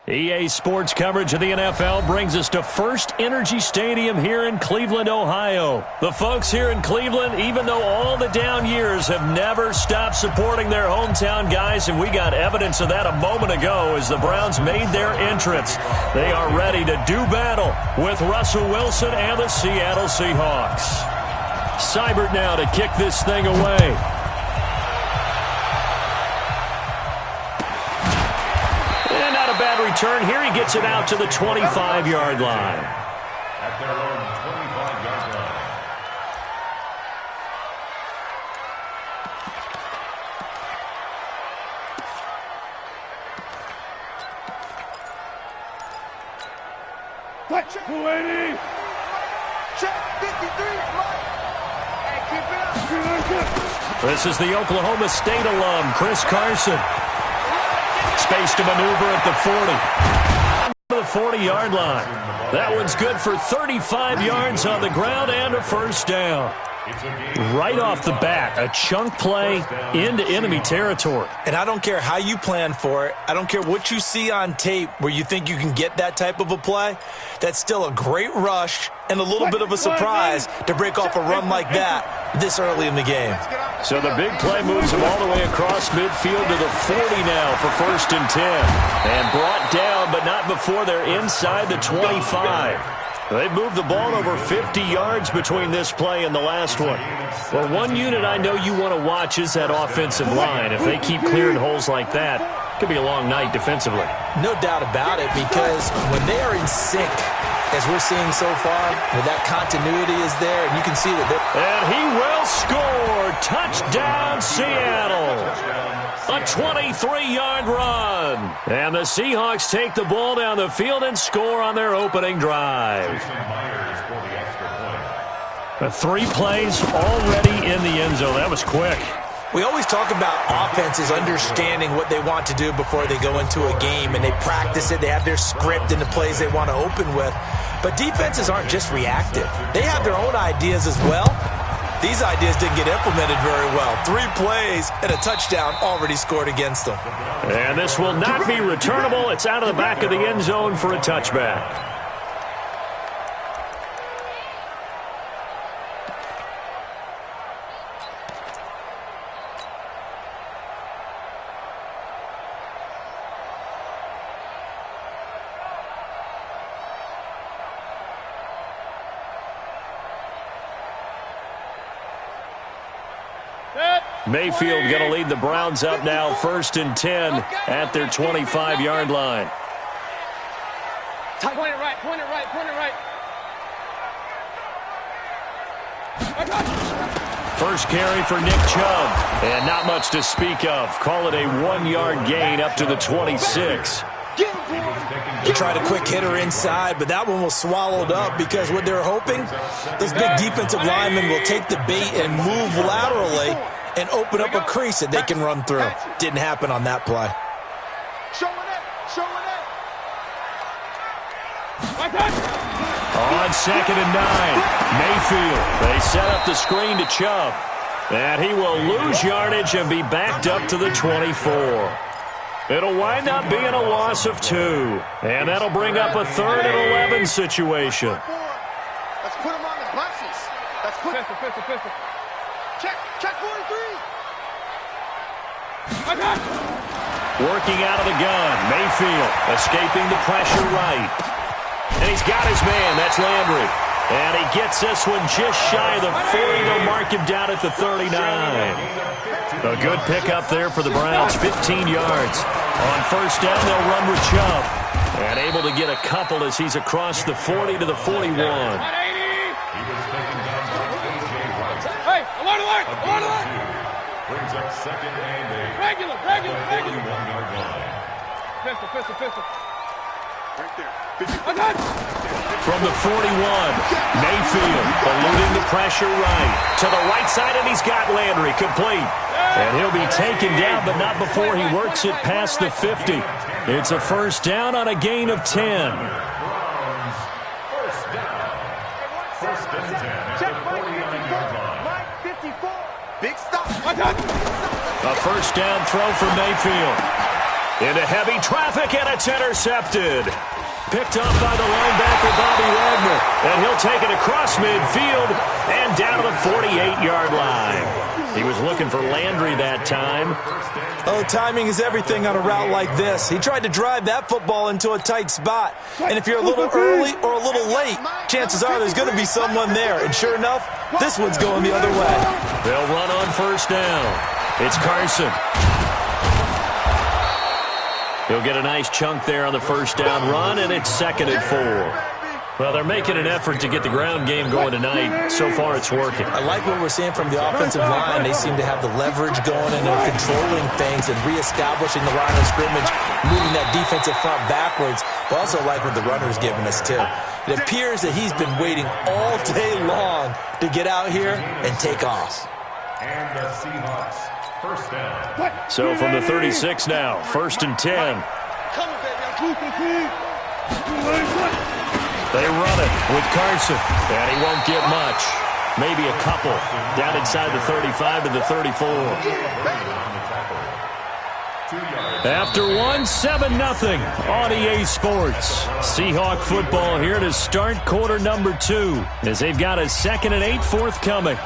EA Sports coverage of the NFL brings us to First Energy Stadium here in Cleveland, Ohio. The folks here in Cleveland, even though all the down years, have never stopped supporting their hometown guys, and we got evidence of that a moment ago as the Browns made their entrance. They are ready to do battle with Russell Wilson and the Seattle Seahawks. Seibert now to kick this thing away. Bad return here. He gets it out to the 25-yard line. At their own 25-yard line. Check 280. Check 53. Hey, keep it up. This is the Oklahoma State alum, Chris Carson. Space to maneuver at the 40. The 40-yard line. That one's good for 35 yards on the ground and a first down. Right off the bat, a chunk play into enemy territory. And I don't care how you plan for it. I don't care what you see on tape where you think you can get that type of a play. That's still a great rush and a little bit of a surprise to break off a run like that this early in the game. So the big play moves him all the way across midfield to the 40 now for 1st and 10. And brought down, but not before they're inside the 25. They've moved the ball over 50 yards between this play and the last one. Well, one unit I know you want to watch is that offensive line. If they keep clearing holes like that, it could be a long night defensively. No doubt about it, because when they are in sync, as we're seeing so far, where that continuity is there, and you can see that and he will score. Touchdown, Seattle. A 23-yard run. And the Seahawks take the ball down the field and score on their opening drive. 3 plays already in the end zone. That was quick. We always talk about offenses understanding what they want to do before they go into a game, and they practice it. They have their script and the plays they want to open with. But defenses aren't just reactive. They have their own ideas as well. These ideas didn't get implemented very well. 3 plays and a touchdown already scored against them. And this will not be returnable. It's out of the back of the end zone for a touchback. Mayfield going to lead the Browns up now, 1st and 10 at their 25-yard line. Point it right, point it right, point it right. First carry for Nick Chubb, and not much to speak of. Call it a 1-yard gain up to the 26. He tried a quick hitter inside, but that one was swallowed up because what they're hoping, those big defensive linemen will take the bait and move laterally and open up a crease that they can run through. Didn't happen on that play. On 2nd and 9, Mayfield. They set up the screen to Chubb. And he will lose yardage and be backed up to the 24. It'll wind up being a loss of 2. And that'll bring up a 3rd and 11 situation. Let's put him on the buses. Let's put pistol. Check 43. Working out of the gun. Mayfield escaping the pressure right. And he's got his man. That's Landry. And he gets this one just shy of the 40. They'll mark him down at the 39. A good pickup there for the Browns. 15 yards. On 1st down, they'll run with Chubb. And able to get a couple as he's across the 40 to the 41. Hey, alert! Brings up 2nd and 8. Regular. 41-yard line. Pistol. Right there. From the 41, Mayfield eluding the pressure right. To the right side, and he's got Landry complete. And he'll be taken down, but not before he works it past the 50. It's a 1st down on a gain of 10. First down. 1st and 10 at the 49-yard line. Mike 54. Big stop. A 1st down throw for Mayfield. Into heavy traffic, and it's intercepted. Picked up by the linebacker, Bobby Wagner. And he'll take it across midfield and down to the 48-yard line. He was looking for Landry that time. Oh, timing is everything on a route like this. He tried to drive that football into a tight spot. And if you're a little early or a little late, chances are there's going to be someone there. And sure enough, this one's going the other way. They'll run on first down. It's Carson. He'll get a nice chunk there on the first down run, and it's 2nd and 4. Well, they're making an effort to get the ground game going tonight. So far, it's working. I like what we're seeing from the offensive line. They seem to have the leverage going, and they're controlling things and reestablishing the line of scrimmage, moving that defensive front backwards. But also like what the runner's giving us, too. It appears that he's been waiting all day long to get out here and take off. And the Seahawks, first down. So from the 36 now, 1st and 10. They run it with Carson, and he won't get much. Maybe a couple. Down inside the 35 to the 34. After one, 7-0 on EA Sports. Seahawk football here to start quarter number 2 as they've got a 2nd and 8 forthcoming.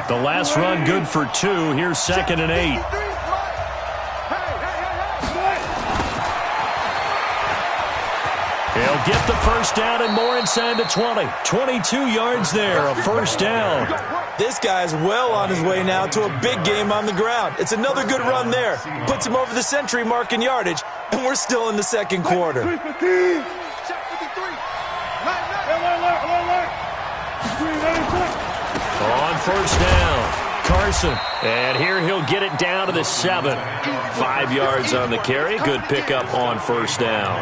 The last run good for 2. Here's 2nd and 8. He'll get the first down and more inside the 20. 22 yards there, a first down. This guy's well on his way now to a big game on the ground. It's another good run there. Puts him over the century mark in yardage, and we're still in the second quarter. On first down, Carson. And here he'll get it down to the 7. 5 yards on the carry. Good pickup on first down.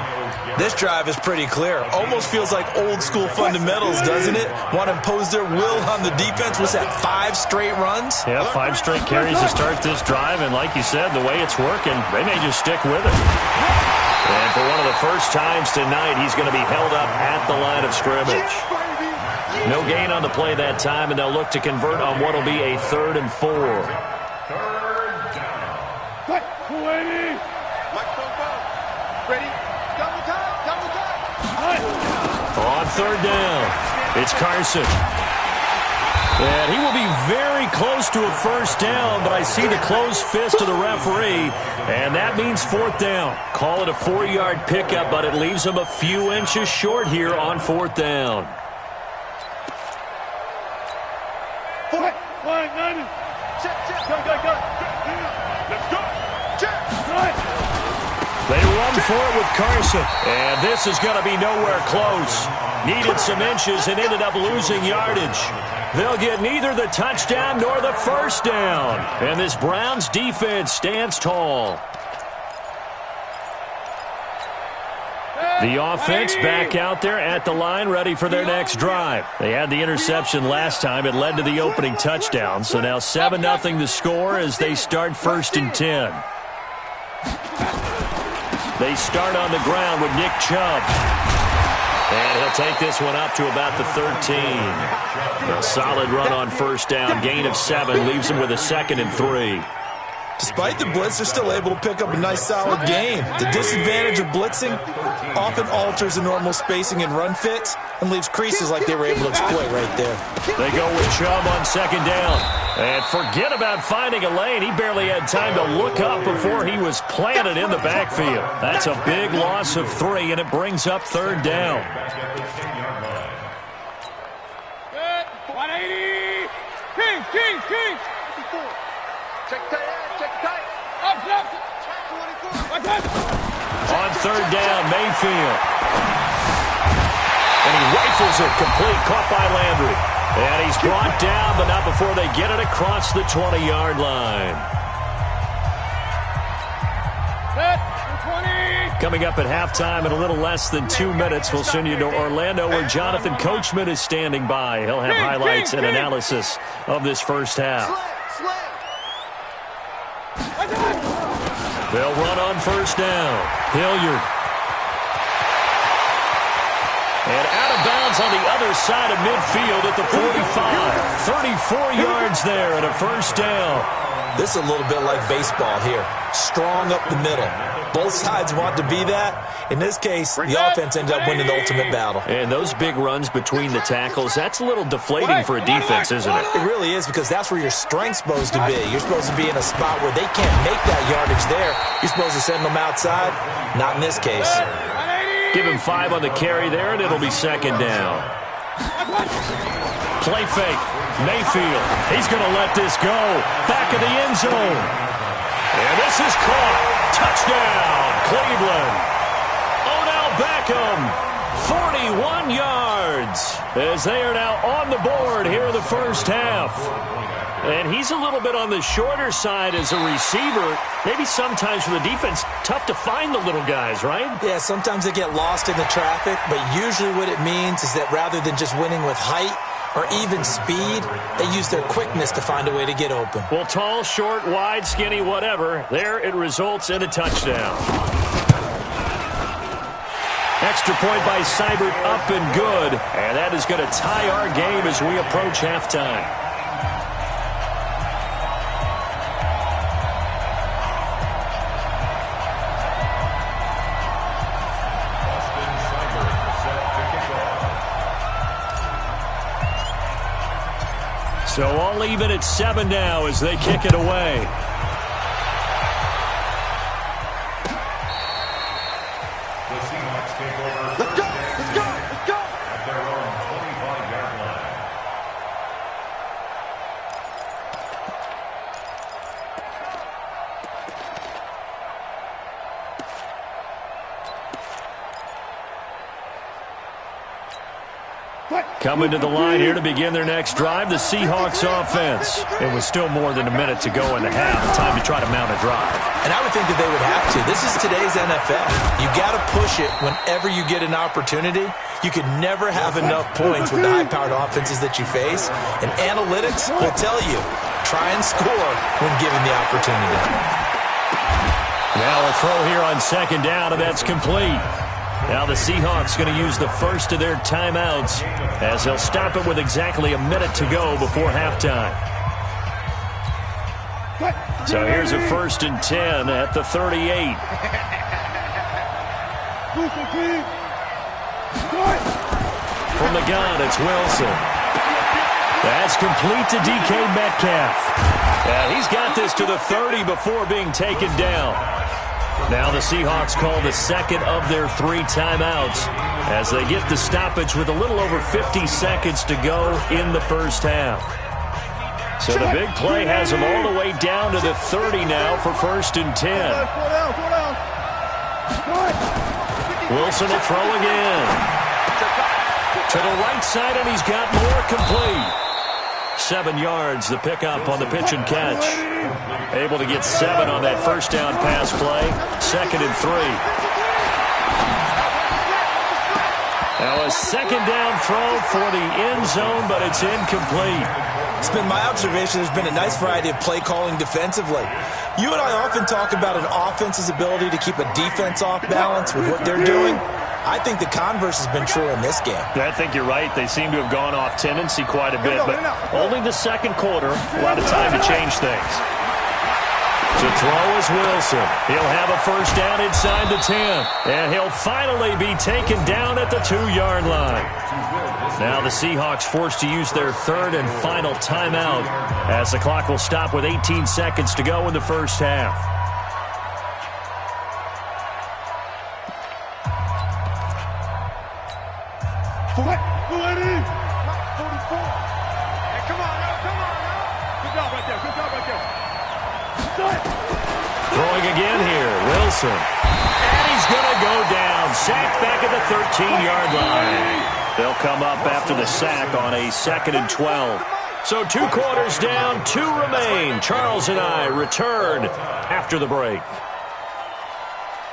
This drive is pretty clear. Almost feels like old school fundamentals, doesn't it? Want to impose their will on the defense. Was that 5 straight runs? Yeah, 5 straight carries to start this drive. And like you said, the way it's working, they may just stick with it. And for one of the first times tonight, he's going to be held up at the line of scrimmage. No gain on the play that time, and they'll look to convert on what will be a 3rd and 4. On 3rd down, it's Carson. And he will be very close to a first down, but I see the closed fist of the referee, and that means 4th down. Call it a 4-yard pickup, but it leaves him a few inches short here on 4th down. They run for it with Carson, and this is going to be nowhere close. Needed some inches and ended up losing yardage. They'll get neither the touchdown nor the first down, and this Browns defense stands tall. The offense back out there at the line, ready for their next drive. They had the interception last time. It led to the opening touchdown. So now 7-0 the score as they start 1st and 10. They start on the ground with Nick Chubb. And he'll take this one up to about the 13. A solid run on first down. Gain of 7 leaves him with a 2nd and 3. Despite the blitz, they're still able to pick up a nice, solid gain. The disadvantage of blitzing often alters the normal spacing and run fits and leaves creases like they were able to exploit right there. They go with Chubb on 2nd down. And forget about finding a lane. He barely had time to look up before he was planted in the backfield. That's a big loss of 3, and it brings up 3rd down. 180. King. Check tight. On 3rd down, Mayfield. And he rifles it complete, caught by Landry. And he's brought down, but not before they get it across the 20-yard line. Coming up at halftime in a little less than 2 minutes, we'll send you to Orlando where Jonathan Coachman is standing by. He'll have highlights and analysis of this first half. Slam. They'll run on first down. Hilliard. And out of bounds on the other side of midfield at the 45. 34 yards there and a first down. This is a little bit like baseball here. Strong up the middle. Both sides want to be that. In this case, the offense ended up winning the ultimate battle. And those big runs between the tackles, that's a little deflating for a defense, isn't it? It really is, because that's where your strength's supposed to be. You're supposed to be in a spot where they can't make that yardage there. You're supposed to send them outside. Not in this case. Give him 5 on the carry there, and it'll be second down. Play fake. Mayfield. He's going to let this go. Back of the end zone. And this is caught. Touchdown, Cleveland. Odell Beckham, 41 yards, as they are now on the board here in the first half. And he's a little bit on the shorter side as a receiver. Maybe sometimes for the defense, tough to find the little guys, right? Yeah, sometimes they get lost in the traffic, but usually what it means is that rather than just winning with height or even speed, they use their quickness to find a way to get open. Well, tall, short, wide, skinny, whatever, there it results in a touchdown. Extra point by Seibert, up and good. And that is going to tie our game as we approach halftime. So all even at 7 now as they kick it away. Let's go! Let's go! Let's go! At their own 25-yard line. Coming to the line here to begin their next drive, the Seahawks offense. It was still more than a minute to go in the half. Time to try to mount a drive. And I would think that they would have to. This is today's NFL. You got to push it whenever you get an opportunity. You can never have enough points with the high-powered offenses that you face. And analytics will tell you, try and score when given the opportunity. Now a throw here on second down, and that's complete. Now the Seahawks going to use the first of their timeouts as they'll stop it with exactly a minute to go before halftime. So here's a 1st and 10 at the 38. From the gun, it's Wilson. That's complete to DK Metcalf. And he's got this to the 30 before being taken down. Now the Seahawks call the second of their 3 timeouts as they get the stoppage with a little over 50 seconds to go in the first half. So the big play has them all the way down to the 30 now for 1st and 10. Wilson will throw again. To the right side, and he's got more, complete. 7 yards, the pickup on the pitch and catch. Able to get 7 on that first down pass play. 2nd and 3. Now a second down throw for the end zone, but it's incomplete. It's been my observation there's been a nice variety of play calling defensively. You and I often talk about an offense's ability to keep a defense off balance with what they're doing. I think the converse has been true in this game. I think you're right. They seem to have gone off tendency quite a bit, but only the second quarter. A lot of time to change things. To throw is Wilson. He'll have a first down inside the 10. And he'll finally be taken down at the 2-yard line. Now the Seahawks forced to use their 3rd and final timeout as the clock will stop with 18 seconds to go in the first half. Throwing again here, Wilson. And he's going to go down. Sacked back at the 13-yard line. They'll come up after the sack on a 2nd and 12. So 2 quarters down, 2 remain. Charles and I return after the break.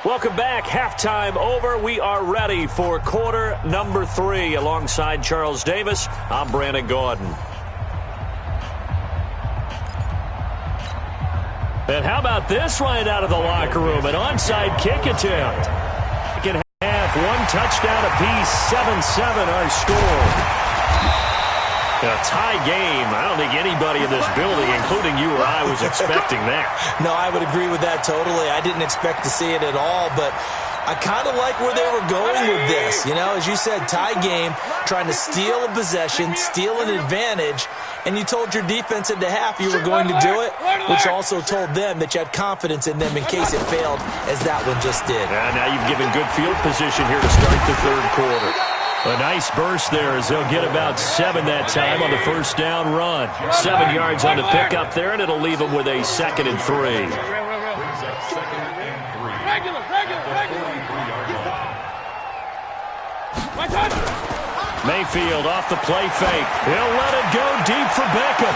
Welcome back. Halftime over. We are ready for quarter number 3. Alongside Charles Davis, I'm Brandon Gordon. And how about this right out of the locker room? An onside kick attempt. Second half, one touchdown apiece, 7-7 our score. A tie game. I don't think anybody in this building, including you or I, was expecting that. No, I would agree with that totally. I didn't expect to see it at all, but I kind of like where they were going with this. You know, as you said, tie game, trying to steal a possession, steal an advantage, and you told your defense at the half you were going to do it, which also told them that you had confidence in them in case it failed, as that one just did. And now you've given good field position here to start the third quarter. A nice burst there as they'll get about 7 that time on the first down run. 7 yards on the pickup there, and it'll leave them with a 2nd and 3. Mayfield off the play fake. He'll let it go deep for Beckham.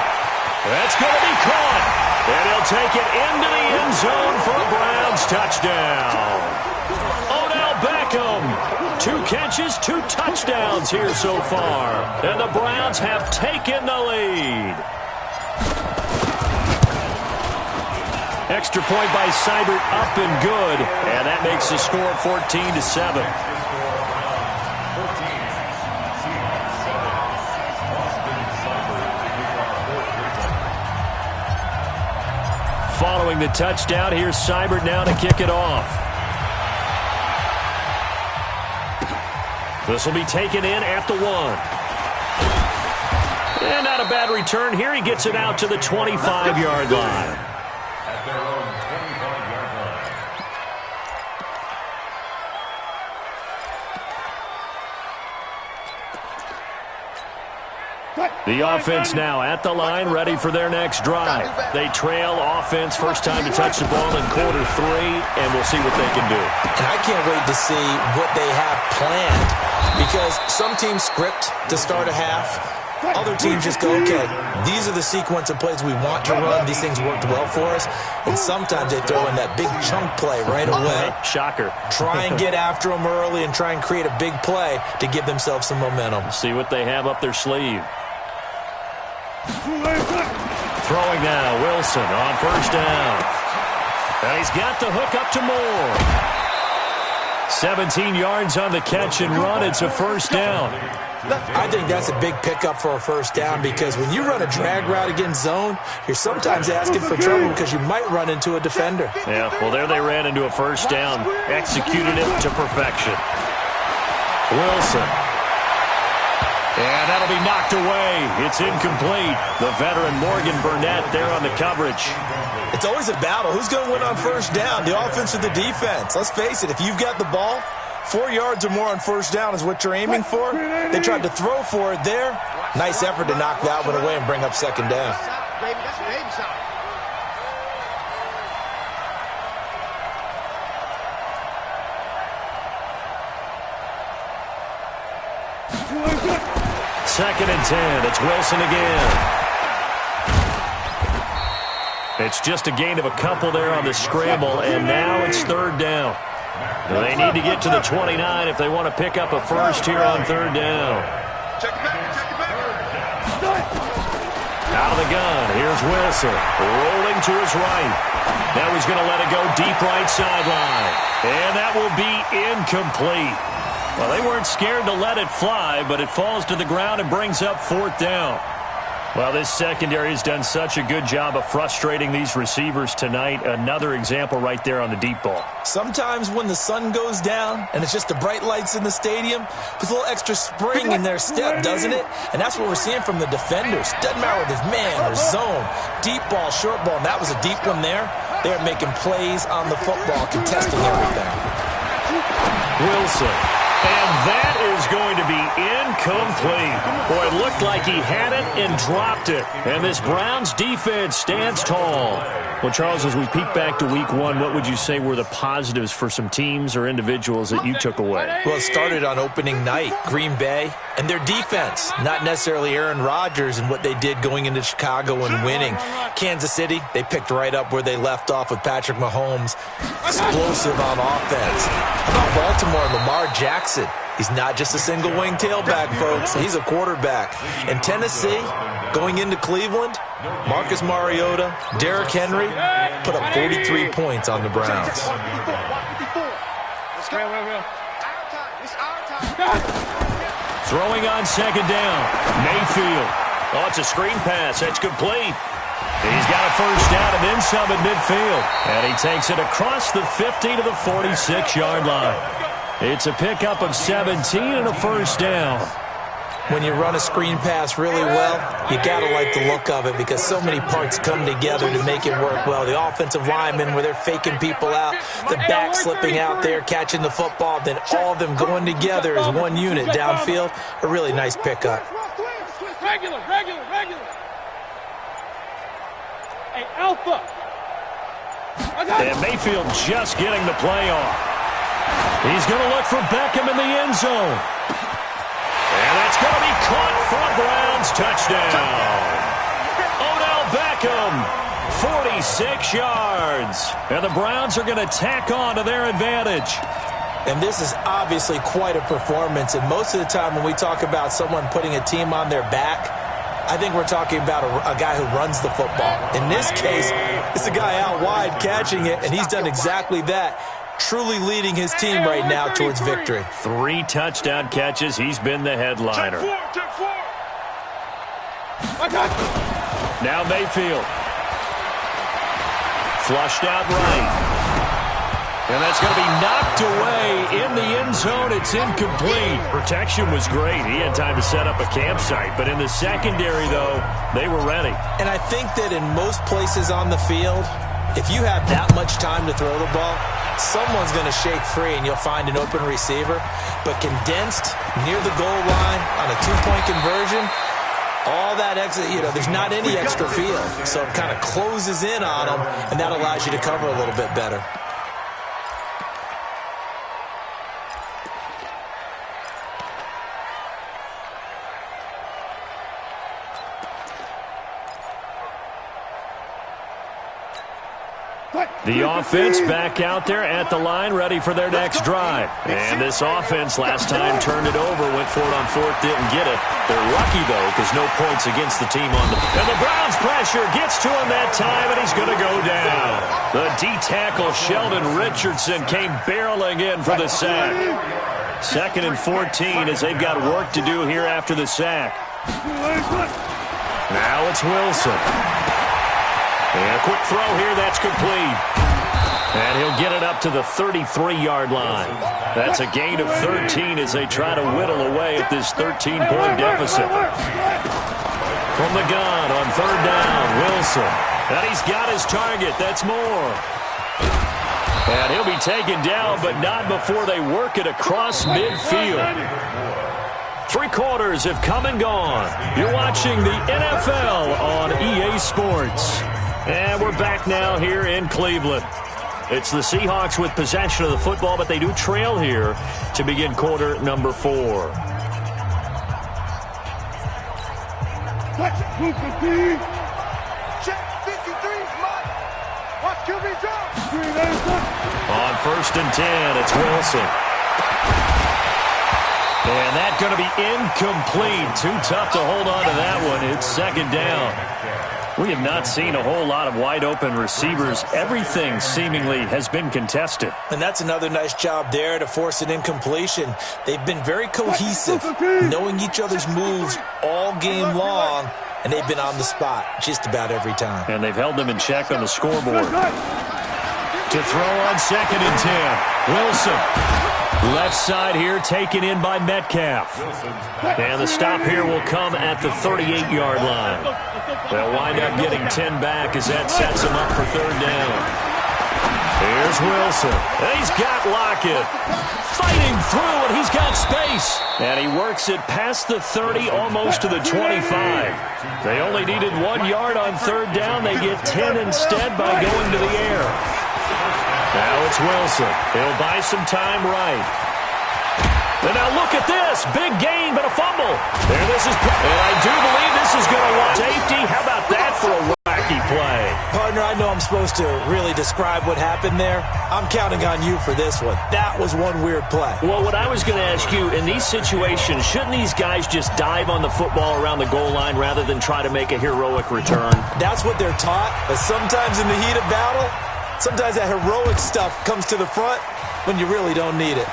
That's going to be caught. And he'll take it into the end zone for a Browns touchdown. Odell Beckham. 2 catches, 2 touchdowns here so far. And the Browns have taken the lead. Extra point by Seibert, up and good. And that makes the score 14-7. Following the touchdown, here's Seibert now to kick it off. This will be taken in at the 1. And not a bad return here. He gets it out to the 25-yard line. At their own 25-yard line. The offense now at the line, ready for their next drive. They trail offense, first time to touch the ball in quarter 3, and we'll see what they can do. And I can't wait to see what they have planned, because some teams script to start a half. Other teams just go, okay, these are the sequence of plays we want to run. These things worked well for us. And sometimes they throw in that big chunk play right away. Shocker. Try and get after them early and try and create a big play to give themselves some momentum. See what they have up their sleeve. Throwing now, Wilson on first down. And he's got the hook up to Moore. 17 yards on the catch and run. It's a first down. I think that's a big pickup for a first down, because when you run a drag route against zone, you're sometimes asking for trouble because you might run into a defender. Yeah, well, there they ran into a first down. Executed it to perfection. Wilson. And that'll be knocked away. It's incomplete. The veteran Morgan Burnett there on the coverage. It's always a battle. Who's going to win on first down, the offense or the defense? Let's face it, if you've got the ball, 4 yards or more on first down is what you're aiming for. They tried to throw for it there. Nice effort to knock that one away and bring up second down. Second and 10. It's Wilson again. It's just a gain of a couple there on the scramble, and now it's third down. They need to get to the 29 if they want to pick up a first here on third down. Out of the gun, here's Wilson, rolling to his right. Now he's going to let it go deep right sideline. And that will be incomplete. Well, they weren't scared to let it fly, but it falls to the ground and brings up fourth down. Well, this secondary has done such a good job of frustrating these receivers tonight. Another example right there on the deep ball. Sometimes when the sun goes down and it's just the bright lights in the stadium, there's a little extra spring in their step, doesn't it? And that's what we're seeing from the defenders. Doesn't matter whether it's man or zone, deep ball, short ball, and that was a deep one there. They're making plays on the football, contesting everything. Wilson. And that is going to be incomplete. Boy, it looked like he had it and dropped it. And this Browns defense stands tall. Well, Charles, as we peek back to week 1, what would you say were the positives for some teams or individuals that you took away? Well, it started on opening night, Green Bay, and their defense. Not necessarily Aaron Rodgers and what they did going into Chicago and winning. Kansas City, they picked right up where they left off with Patrick Mahomes. Explosive on offense. How about Baltimore and Lamar Jackson? He's not just a single-wing tailback, folks. He's a quarterback. In Tennessee, going into Cleveland, Marcus Mariota, Derrick Henry put up 43 points on the Browns. Let's go. It's our time. Throwing on second down, Mayfield. Oh, it's a screen pass. That's complete. He's got a first down and then some at midfield. And he takes it across the 50 to the 46-yard line. It's a pickup of 17 and a first down. When you run a screen pass really well, you got to like the look of it because so many parts come together to make it work well. The offensive linemen, where they're faking people out, the back slipping out there, catching the football, then all of them going together as one unit downfield. A really nice pickup. Regular. Hey, Alpha. And Mayfield just getting the play off. He's going to look for Beckham in the end zone. And that's going to be caught for a Browns touchdown. Odell Beckham, 46 yards. And the Browns are going to tack on to their advantage. And this is obviously quite a performance. And most of the time when we talk about someone putting a team on their back, I think we're talking about a guy who runs the football. In this case, it's a guy out wide catching it, and he's done exactly that. Truly leading his team right now towards victory. 3 touchdown catches. He's been the headliner. Now Mayfield. Flushed out right. And that's going to be knocked away in the end zone. It's incomplete. Protection was great. He had time to set up a campsite. But in the secondary, though, they were ready. And I think that in most places on the field, if you have that much time to throw the ball, someone's going to shake free and you'll find an open receiver. But condensed near the goal line on a 2-point conversion, all that exit, there's not any extra field. So it kind of closes in on them, and that allows you to cover a little bit better. The offense back out there at the line, ready for their next drive. And this offense last time turned it over, went for it on fourth, didn't get it. They're lucky, though, because no points against the team on the... And the Browns pressure gets to him that time, and he's going to go down. The D-tackle, Sheldon Richardson, came barreling in for the sack. 2nd and 14 as they've got work to do here after the sack. Now it's Wilson. And a quick throw here, that's complete. And he'll get it up to the 33-yard line. That's a gain of 13 as they try to whittle away at this 13-point deficit. From the gun on 3rd down, Wilson. And he's got his target. That's Moore. And he'll be taken down, but not before they work it across midfield. 3 quarters have come and gone. You're watching the NFL on EA Sports. And we're back now here in Cleveland. It's the Seahawks with possession of the football, but they do trail here to begin quarter number 4. Check 53's Mike. Watch QB drop. On 1st and 10, it's Wilson. And that's going to be incomplete. Too tough to hold on to that one. It's 2nd down. We have not seen a whole lot of wide-open receivers. Everything seemingly has been contested. And that's another nice job there to force an incompletion. They've been very cohesive, knowing each other's moves all game long, and they've been on the spot just about every time. And they've held them in check on the scoreboard. To throw on 2nd and 10, Wilson. Left side here taken in by Metcalf. And the stop here will come at the 38-yard line. They'll wind up getting 10 back as that sets them up for 3rd down. Here's Wilson. And he's got Lockett. Fighting through, and he's got space. And he works it past the 30, almost to the 25. They only needed 1 yard on 3rd down. They get 10 instead by going to the air. Now it's Wilson. He'll buy some time right. And now look at this. Big gain, but a fumble. There, this is... And I do believe this is going to want safety. How about that for a whack? rookie play. Partner, I know I'm supposed to really describe what happened there. I'm counting on you for this one. That was one weird play. Well, what I was going to ask you, in these situations, shouldn't these guys just dive on the football around the goal line rather than try to make a heroic return? That's what they're taught, but sometimes in the heat of battle, sometimes that heroic stuff comes to the front when you really don't need it.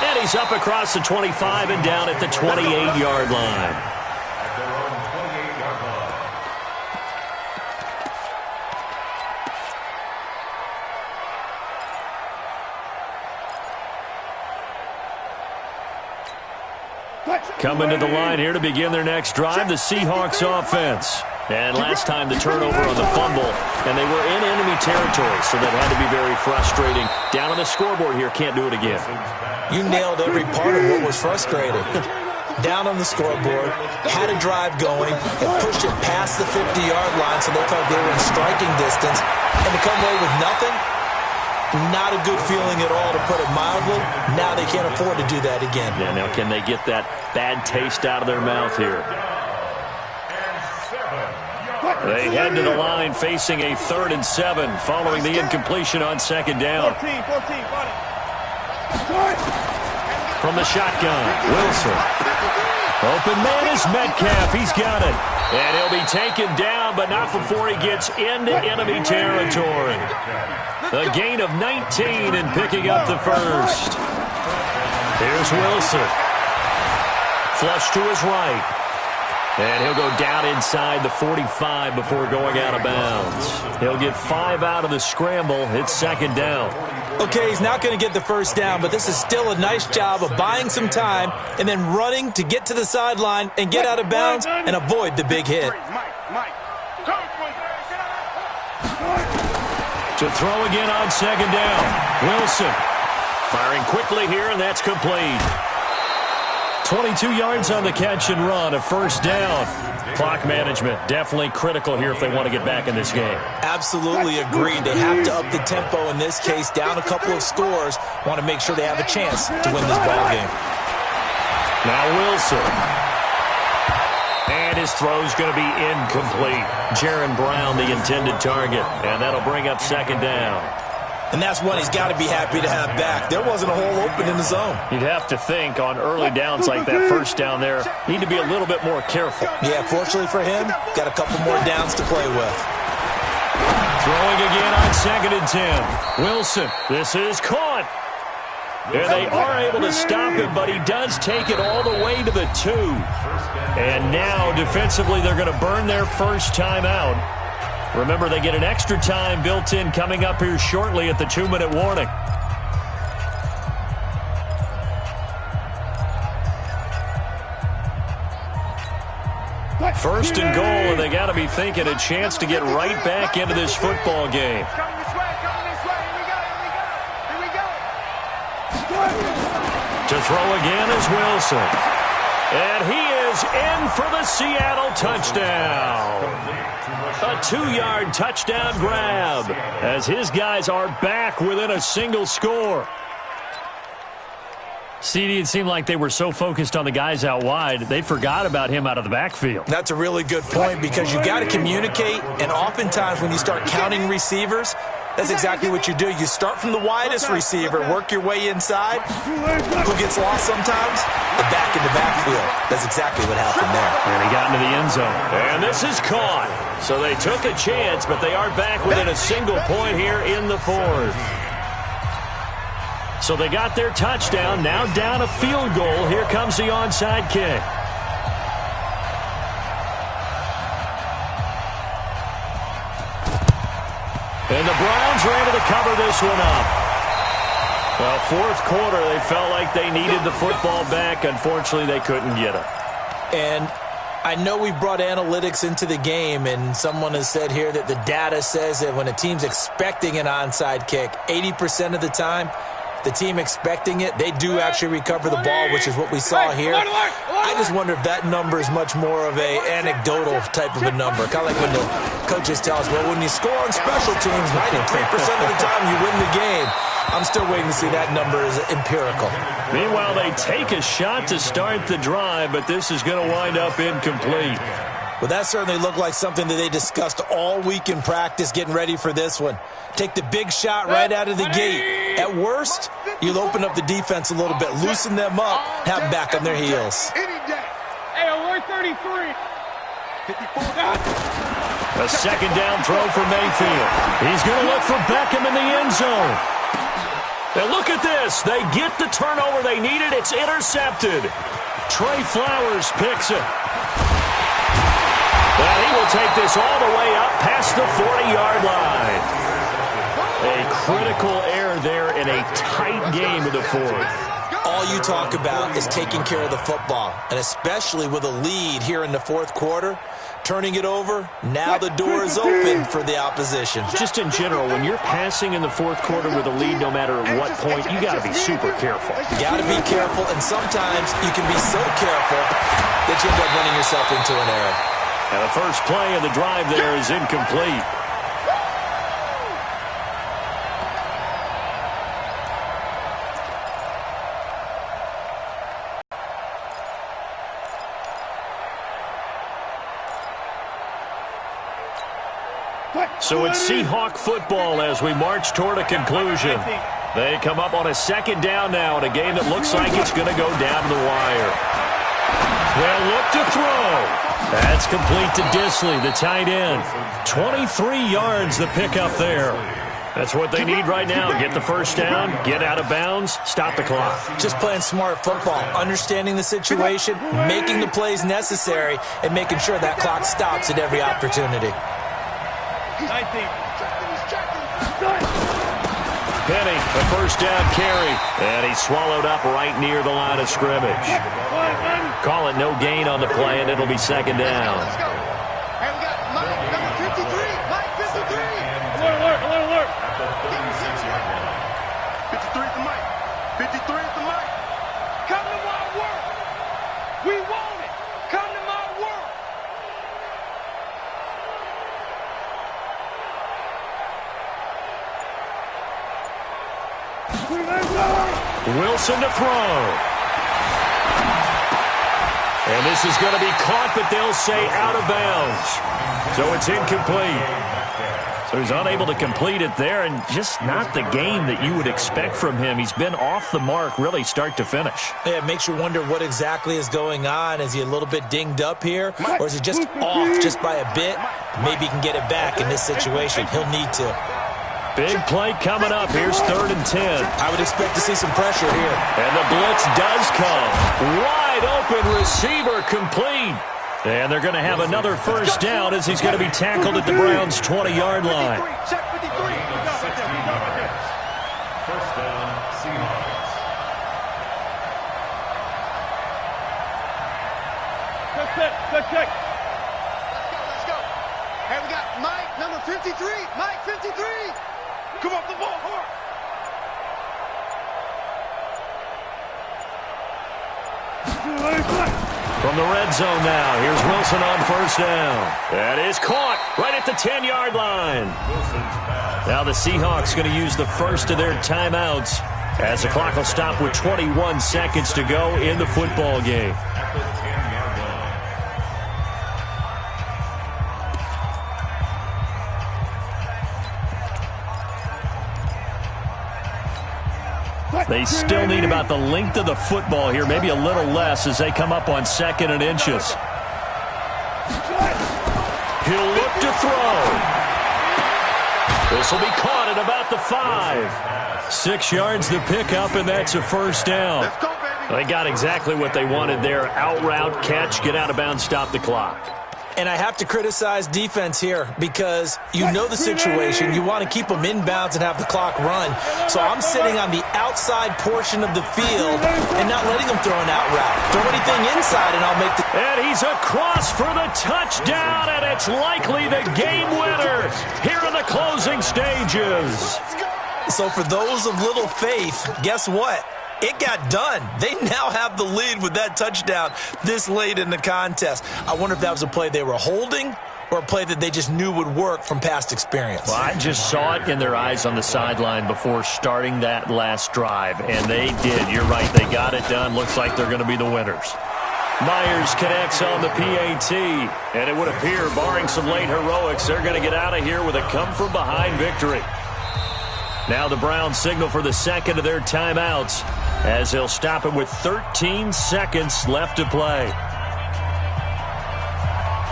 And he's up across the 25 and down at the 28-yard line. Coming to the line here to begin their next drive, the Seahawks offense. And last time the turnover on the fumble, and they were in enemy territory, so that had to be very frustrating. Down on the scoreboard here, can't do it again. You nailed every part of what was frustrating. Down on the scoreboard, had a drive going, and pushed it past the 50-yard line so they felt they were in striking distance, and to come away with nothing, not a good feeling at all, to put it mildly. Now they can't afford to do that again. Yeah, now can they get that bad taste out of their mouth here? They head to the line facing a 3rd and 7 following the incompletion on 2nd down. 14, From the shotgun, Wilson. Open man is Metcalf. He's got it. And he'll be taken down, but not before he gets into enemy territory. A gain of 19 and picking up the first. Here's Wilson. Flush to his right. And he'll go down inside the 45 before going out of bounds. He'll get 5 out of the scramble. It's 2nd down. Okay, he's not going to get the first down, but this is still a nice job of buying some time and then running to get to the sideline and get out of bounds and avoid the big hit. To throw again on 2nd down. Wilson firing quickly here, and that's complete. 22 yards on the catch and run, a 1st down. Clock management definitely critical here if they want to get back in this game. Absolutely agreed. They have to up the tempo in this case, down a couple of scores. Want to make sure they have a chance to win this ball game. Now Wilson. And his throw's going to be incomplete. Jaron Brown, the intended target. And that'll bring up 2nd down. And that's one he's got to be happy to have back. There wasn't a hole open in the zone. You'd have to think on early downs like that 1st down there, need to be a little bit more careful. Yeah, fortunately for him, got a couple more downs to play with. Throwing again on 2nd and 10. Wilson, this is caught. And they are able to stop him, but he does take it all the way to the 2. And now defensively they're going to burn their first timeout. Remember, they get an extra time built in coming up here shortly at the 2-minute warning. First and goal, and they got to be thinking a chance to get right back into this football game. Coming this way, here we go. To throw again is Wilson. And he is in for the Seattle touchdown. A 2-yard touchdown grab as his guys are back within a single score. CD, it seemed like they were so focused on the guys out wide, they forgot about him out of the backfield. That's a really good point because you got to communicate, and oftentimes when you start counting receivers, that's exactly what you do. You start from the widest receiver, work your way inside. Who gets lost sometimes? The back in the backfield. That's exactly what happened there. And he got into the end zone. And this is caught. So they took a chance, but they are back within a single point here in the 4th. So they got their touchdown, now down a field goal. Here comes the onside kick. And the Browns are able to cover this one up. Well, 4th quarter, they felt like they needed the football back. Unfortunately, they couldn't get it. And I know we brought analytics into the game, and someone has said here that the data says that when a team's expecting an onside kick, 80% of the time, the team expecting it, they do actually recover the ball, which is what we saw here. I just wonder if that number is much more of a anecdotal type of a number. Kind of like when the coaches tell us, well, when you score on special teams, 93% of the time you win the game. I'm still waiting to see that number is empirical. Meanwhile, they take a shot to start the drive, but this is going to wind up incomplete. Well, that certainly looked like something that they discussed all week in practice getting ready for this one. Take the big shot right out of the gate. At worst, you'll open up the defense a little bit, loosen them up, have them back on their heels. Hey, alert 33. A second down throw for Mayfield. He's going to look for Beckham in the end zone. And look at this. They get the turnover they needed. It's intercepted. Trey Flowers picks it. Well, he will take this all the way up past the 40-yard line. A critical error there in a tight game of the fourth. All you talk about is taking care of the football, and especially with a lead here in the fourth quarter, turning it over, now the door is open for the opposition. Just in general, when you're passing in the fourth quarter with a lead, no matter what point, you got to be super careful. You got to be careful, and sometimes you can be so careful that you end up running yourself into an error. And the first play of the drive there is incomplete. So it's Seahawk football as we march toward a conclusion. They come up on a second down now in a game that looks like it's going to go down to the wire. They'll look to throw. That's complete to Disley, the tight end. 23 yards the pickup there. That's what they need right now. Get the first down, get out of bounds, stop the clock. Just playing smart football, understanding the situation, making the plays necessary, and making sure that clock stops at every opportunity. 19. Penny, the first down carry. And he's swallowed up right near the line of scrimmage. Call it no gain on the play, and it'll be second down. Let's go. Hey, we got Mike, number 53. Mike, 53. Alert. 53 to Mike. 53 to Mike. Come to my work. We want it. Come to my work. Wilson to throw. And this is going to be caught, but they'll say out of bounds. So it's incomplete. So he's unable to complete it there, and just not the game that you would expect from him. He's been off the mark really start to finish. Yeah, it makes you wonder what exactly is going on. Is he a little bit dinged up here, or is he just off just by a bit? Maybe he can get it back in this situation. He'll need to. Big play coming up. Here's 3rd and 10. I would expect to see some pressure here. And the blitz does come. Wide open receiver complete. And they're going to have another first down as he's going to be tackled at the Browns' 20-yard line. Check 53. First down, Seahawks. Check. Let's go. Hey, we got Mike, number 53. Mike, 53. Come off the ball, hard. From the red zone now, here's Wilson on first down. That is caught right at the 10-yard line. Now the Seahawks going to use the first of their timeouts as the clock will stop with 21 seconds to go in the football game. They still need about the length of the football here, maybe a little less as they come up on 2nd and inches. He'll look to throw. This will be caught at about the 5. 6 yards the pickup, and that's a first down. Let's go, baby. They got exactly what they wanted there. Out route, catch, get out of bounds, stop the clock. And I have to criticize defense here because you know the situation. You want to keep them inbounds and have the clock run. So I'm sitting on the outside portion of the field and not letting them throw an out route. Throw anything inside and I'll make the... And he's across for the touchdown, and it's likely the game winner here in the closing stages. So for those of little faith, guess what? It got done. They now have the lead with that touchdown this late in the contest. I wonder if that was a play they were holding or a play that they just knew would work from past experience. Well, I just saw it in their eyes on the sideline before starting that last drive, and they did. You're right. They got it done. Looks like they're going to be the winners. Myers connects on the PAT, and it would appear, barring some late heroics, they're going to get out of here with a come-from-behind victory. Now the Browns signal for the second of their timeouts as they'll stop it with 13 seconds left to play.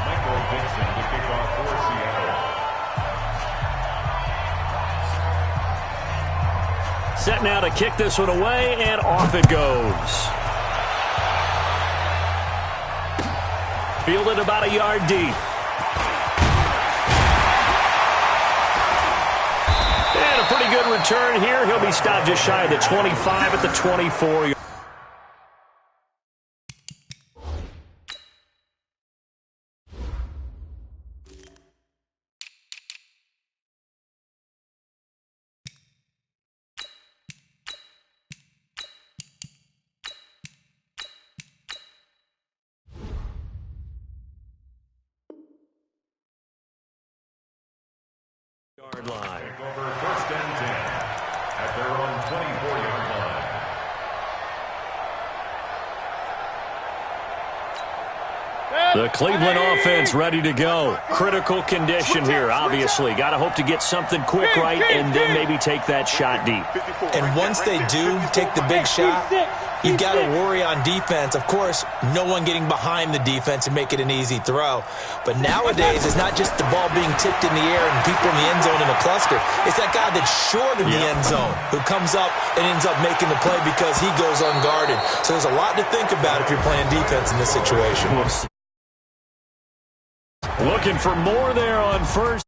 Michael Dixon to kick off for Seattle. Set now to kick this one away, and off it goes. Fielded about a yard deep. And a pretty good return here. He'll be stopped just shy of the 25 at the 24. Yard line. Take over first and 10 at their own 24-yard line. The Cleveland offense ready to go. Critical condition here, obviously. Got to hope to get something quick right and then maybe take that shot deep. And once they do take the big shot, you've got to worry on defense. Of course, no one getting behind the defense and make it an easy throw. But nowadays, it's not just the ball being tipped in the air and people in the end zone in a cluster. It's that guy that's short in the end zone who comes up and ends up making the play because he goes unguarded. So there's a lot to think about if you're playing defense in this situation. Looking for more there on first.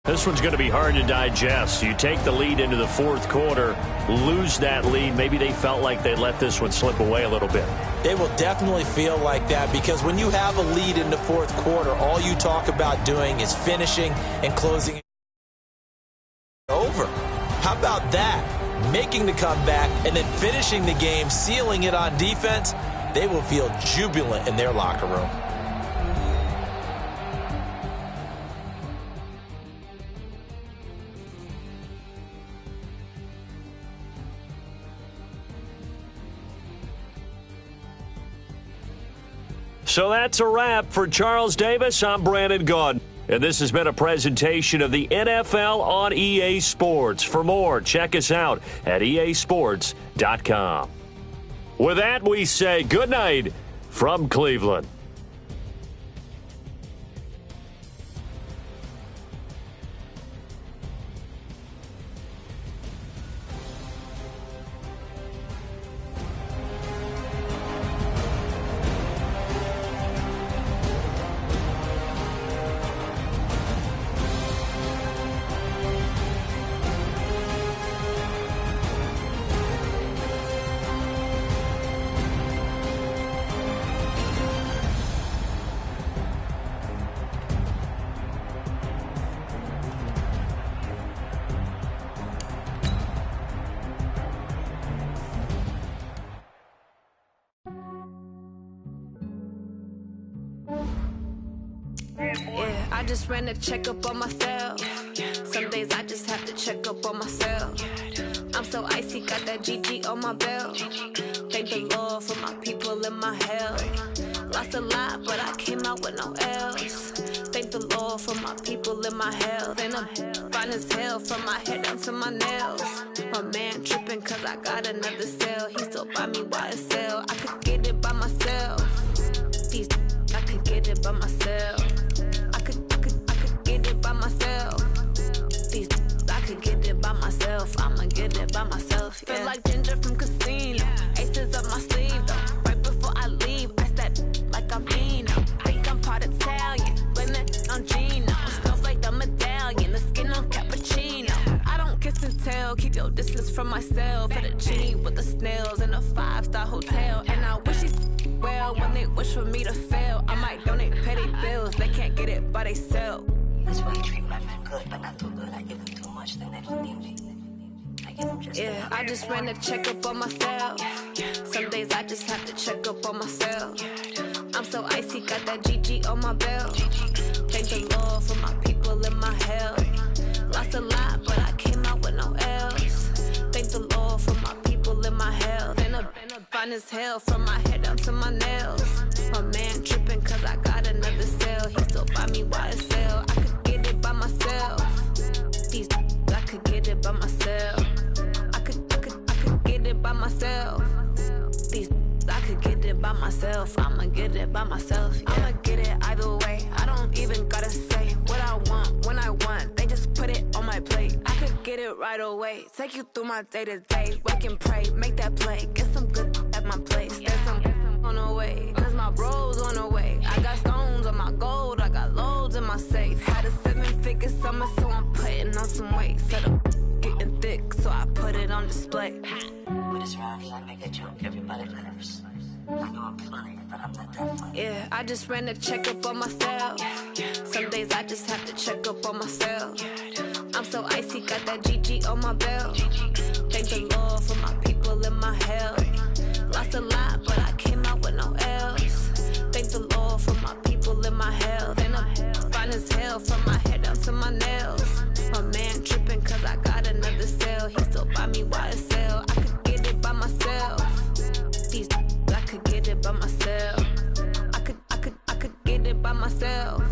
This one's going to be hard to digest. You take the lead into the fourth quarter, lose that lead. Maybe they felt like they let this one slip away a little bit. It will definitely feel like that because when you have a lead in the fourth quarter, all you talk about doing is finishing and closing it over. How about that? Making the comeback and then finishing the game, sealing it on defense. They will feel jubilant in their locker room. So that's a wrap for Charles Davis. I'm Brandon Gaudin. And this has been a presentation of the NFL on EA Sports. For more, check us out at easports.com. With that, we say good night from Cleveland. Yeah, I just ran a checkup on myself. Some days I just have to check up on myself. I'm so icy, got that GG on my belt. Thank the Lord for my people and my health. Lost a lot, but I came out with no L's. Thank the Lord for my people and my health. And I'm fine as hell from my head down to my nails. My man tripping cause I got another cell. He still buy me YSL. I could get it by myself. I could get it by myself. I could get it by myself. I could get it by myself. I'ma get it by myself. Yeah. Feel like Ginger from Casino. Aces up my sleeve though. Right before I leave, I step like I'm Dino. Think I'm part Italian. Blame that on Gino. Snowflake the medallion. The skin on cappuccino. I don't kiss and tell. Keep your distance from myself. Fettuccine with the snails in a 5-star hotel. And I wish he's well when they wish for me to fail. I might donate petty bills. They can't get it by themselves. That's why you treat my men good, but not too good. I give them too much, then they don't need me. I give them just yeah, I just ran a checkup on myself. Some days I just have to check up on myself. I'm so icy, got that GG on my belt. Thank the Lord for my people and my health. Lost a lot, but I came out with no L's. Thank the Lord for my people. my health. And fine as hell from my head down to my nails. My man tripping cause I got another cell. He still buy me YSL. I could get it by myself. I could get it by myself. I could get it by myself. I could get it by myself. I'ma get it by myself. Yeah. I'ma get it either way. I don't even gotta say what I want when I want. They just put it on my plate. I could get it right away. Take you through my day to day. Wake and pray, make that play. Get some good at my place. There's some on the way. Cause my bro's on the way. I got stones on my gold. I got loads in my safe. Had a 7-figure summer, so I'm putting on some weight. Set up getting thick, so I put it on display. With this round, I make a joke, everybody laughs. I know I'm funny, but I'm not that funny. Yeah, I just ran a checkup on myself. Some days I just have to check up on myself. I'm so icy, got that GG on my belt. Thank the Lord for my people in my health. Lost a lot, but I came out with no else. Thank the Lord for my people in my health. And I'm fine as hell from my head down to my nails. My man tripping cause I got another cell. He still buy me YSL. I could get it by myself. I could get it by myself. I could get it by myself.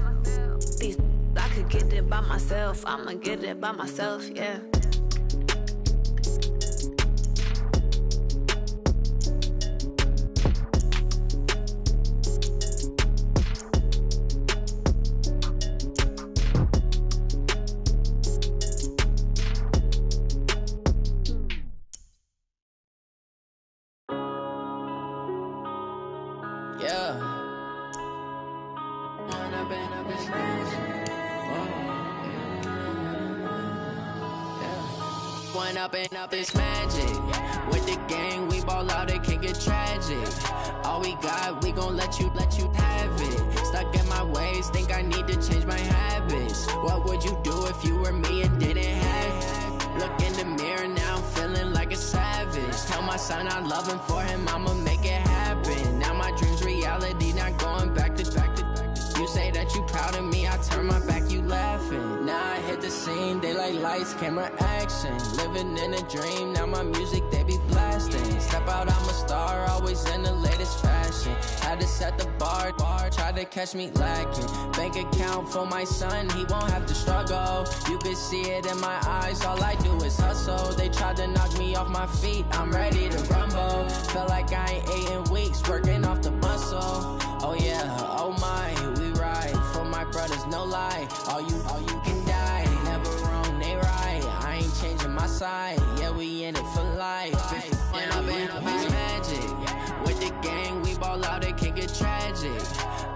I could get it by myself. I'ma get it by myself, yeah. Up this magic. With the gang, we ball out, it can get tragic. All we got, we gon' let you have it. Stuck in my ways, think I need to change my habits. What would you do if you were me and didn't have it? Look in the mirror now, I'm feeling like a savage. Tell my son I love him, for him I'ma make it happen. Now my dream's reality, not going back to. You say that you proud of me, I turn my back, you laughing. Now I hit the scene, they like lights, camera, action. Living in a dream, now my music, they be blasting. Step out, I'm a star, always in the latest fashion. Had to set the bar, try to catch me lacking. Bank account for my son, he won't have to struggle. You could see it in my eyes, all I do is hustle. They tried to knock me off my feet, I'm ready to rumble. Feel like I ain't ate in weeks, working off the muscle. Oh yeah, oh my, we ride for my brothers, no lie. All you can die, never wrong, they right. I ain't changing my side, yeah, we in it for life. When I've been up, it's magic. With the gang, we ball out, it can get tragic.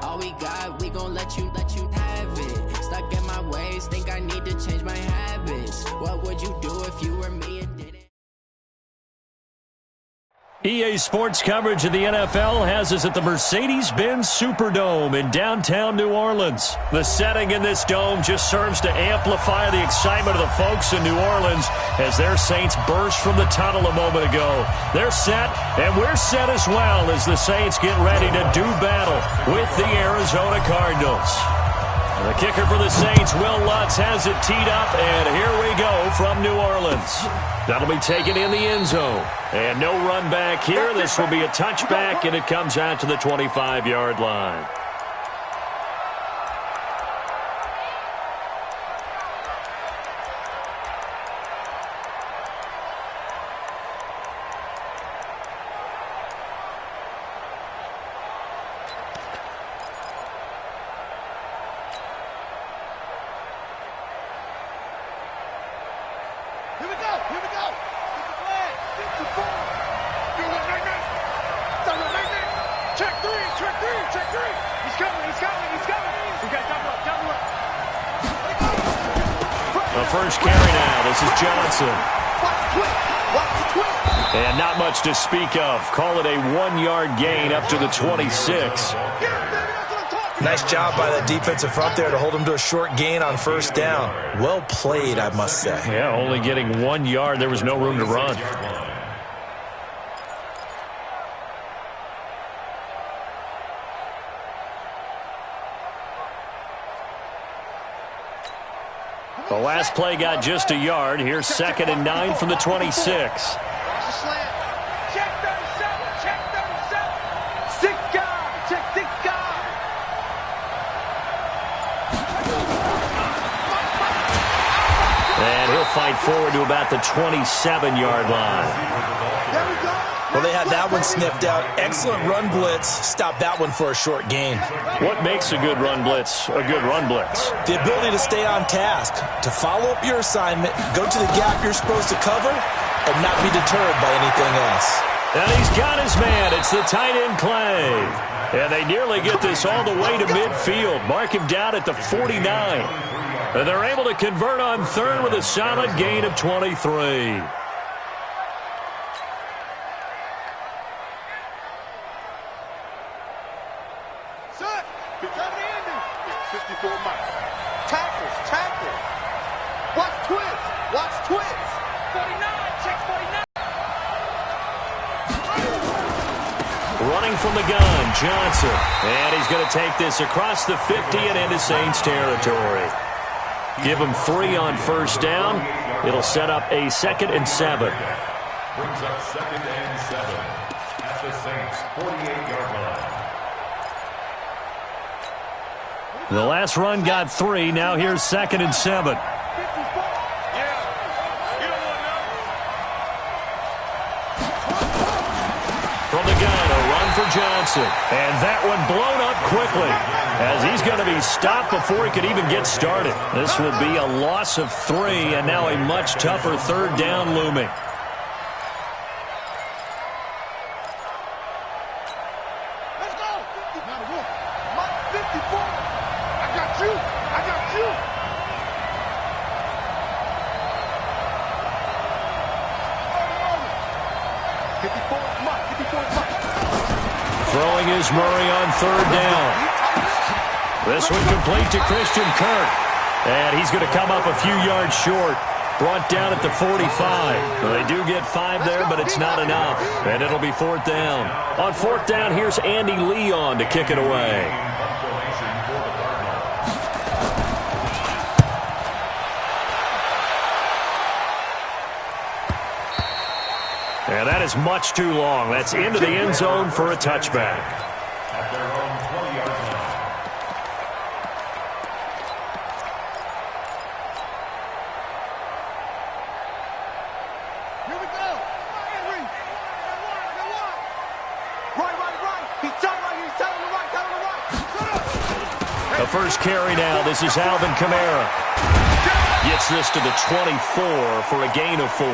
All we got, we gon' let you have it. Stuck in my ways, think I need to change my habits. What would you do if you were me and didn't? EA Sports coverage of the NFL has us at the Mercedes-Benz Superdome in downtown New Orleans. The setting in this dome just serves to amplify the excitement of the folks in New Orleans as their Saints burst from the tunnel a moment ago. They're set, and we're set as well as the Saints get ready to do battle with the Arizona Cardinals. The kicker for the Saints, Will Lutz, has it teed up, and here we go from New Orleans. That'll be taken in the end zone. And no run back here. This will be a touchback, and it comes out to the 25-yard line. First carry now. This is Johnson. And not much to speak of. Call it a 1-yard gain up to the 26. Nice job by the defensive front there to hold him to a short gain on first down. Well played, I must say. Yeah, only getting 1 yard. There was no room to run. The last play got just a yard. Here's 2nd and 9 from the 26. Watch the slant. fight forward to about the 27-yard line. Well, they had that one sniffed out. Excellent run blitz. Stop that one for a short gain. What makes a good run blitz a good run blitz? The ability to stay on task, to follow up your assignment, go to the gap you're supposed to cover, and not be deterred by anything else. And he's got his man. It's the tight end, Clay. And they nearly get this all the way to midfield. Mark him down at the 49. And they're able to convert on third with a solid gain of 23. Running from the gun, Johnson. And he's going to take this across the 50 and into Saints territory. Give him 3 on first down. It'll set up a 2nd and 7. Brings up 2nd and 7 at the Saints 48-yard line. The last run got 3. Now here's 2nd and 7. From the gun, a run for Johnson. And that one blown up quickly as he's going to be stopped before he could even get started. This will be a loss of 3 and now a much tougher third down looming. Let's go. 54. I got you. I got you. Throwing is Murray on third down. This one complete to Christian Kirk. And he's going to come up a few yards short. Brought down at the 45. Well, they do get 5 there, but it's not enough. And it'll be 4th down. On 4th down, here's Andy Leon to kick it away. And that is much too long. That's into the end zone for a touchback. At their own 20-yard line. Here we go. Henry. Right. He's telling right. He's telling the right. The first carry now. This is Alvin Kamara. Gets this to the 24 for a gain of 4.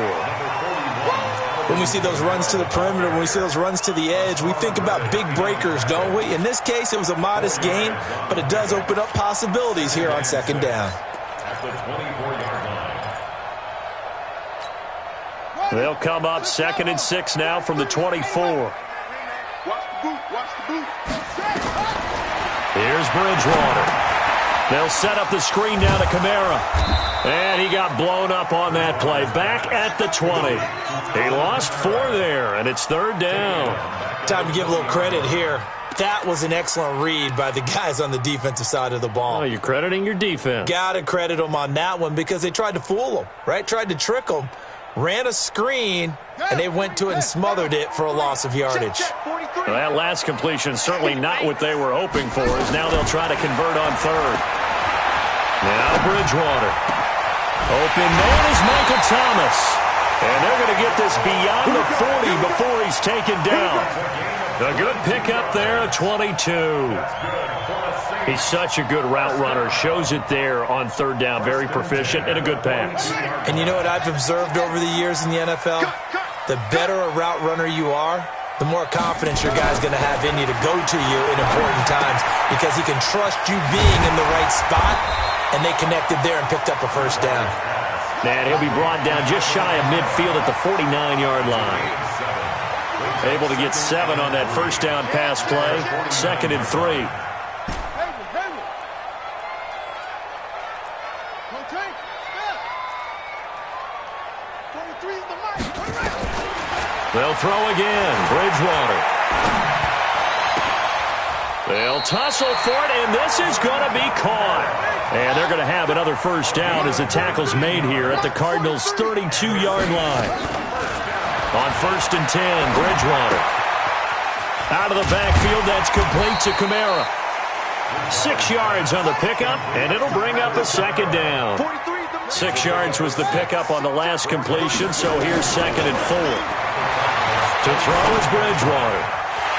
When we see those runs to the perimeter, when we see those runs to the edge, we think about big breakers, don't we? In this case, it was a modest gain, but it does open up possibilities here on 2nd down. At the 24-yard line. They'll come up 2nd and 6 now from the 24. Watch the boot. Here's Bridgewater. They'll set up the screen down to Kamara. And he got blown up on that play. Back at the 20. He lost 4 there, and it's 3rd down. Time to give a little credit here. That was an excellent read by the guys on the defensive side of the ball. Oh, you're crediting your defense. Got to credit them on that one because they tried to fool them, right? Tried to trick them. Ran a screen, and they went to it and smothered it for a loss of yardage. Well, that last completion certainly not what they were hoping for, as now they'll try to convert on 3rd. Now Bridgewater. Open man is Michael Thomas. And they're going to get this beyond the 40 before he's taken down. A good pickup there at 22. He's such a good route runner. Shows it there on 3rd down. Very proficient and a good pass. And you know what I've observed over the years in the NFL? The better a route runner you are, the more confidence your guy's going to have in you to go to you in important times because he can trust you being in the right spot, and they connected there and picked up a 1st down. And he'll be brought down just shy of midfield at the 49-yard line. Able to get 7 on that 1st down pass play. 2nd and 3. They'll throw again. Bridgewater. They'll tussle for it, and this is going to be caught. And they're going to have another 1st down as the tackle's made here at the Cardinals' 32-yard line. On 1st and 10, Bridgewater. Out of the backfield, that's complete to Kamara. 6 yards on the pickup, and it'll bring up a 2nd down. 43 is the 6 yards was the pickup on the last completion, so here's 2nd and 4. To throw is Bridgewater.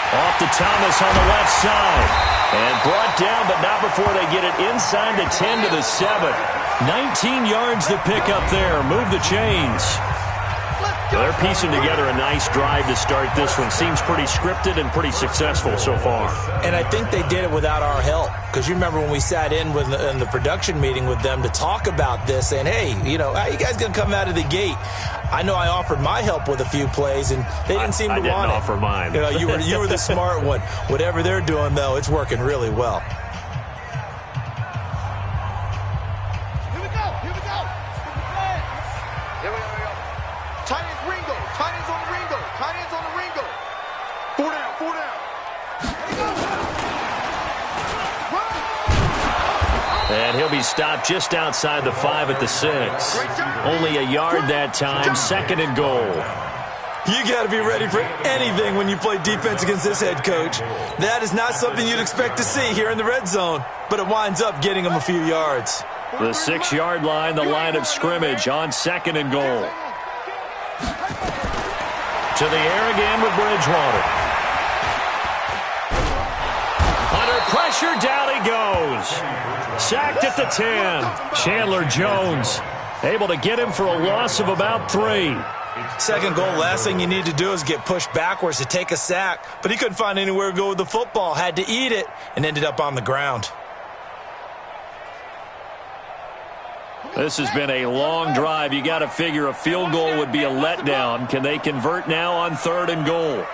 Off to Thomas on the left side. And brought down, but not before they get it inside the 10 to the 7. 19 yards the pickup there. Move the chains. They're piecing together a nice drive to start this one. Seems pretty scripted and pretty successful so far. And I think they did it without our help. Because you remember when we sat in the production meeting with them to talk about this, saying, hey, how you guys going to come out of the gate? I know I offered my help with a few plays, and they didn't seem to want it. I didn't offer mine. You were the smart one. Whatever they're doing, though, it's working really well. And he'll be stopped just outside the 5 at the 6. Only a yard that time, 2nd and goal. You got to be ready for anything when you play defense against this head coach. That is not something you'd expect to see here in the red zone, but it winds up getting him a few yards. The 6-yard line, the line of scrimmage on 2nd and goal. To the air again with Bridgewater. Under pressure, down he goes. Sacked at the 10. Chandler Jones able to get him for a loss of about 3. 2nd goal, last thing you need to do is get pushed backwards to take a sack. But he couldn't find anywhere to go with the football. Had to eat it and ended up on the ground. This has been a long drive. You got to figure a field goal would be a letdown. Can they convert now on 3rd and goal?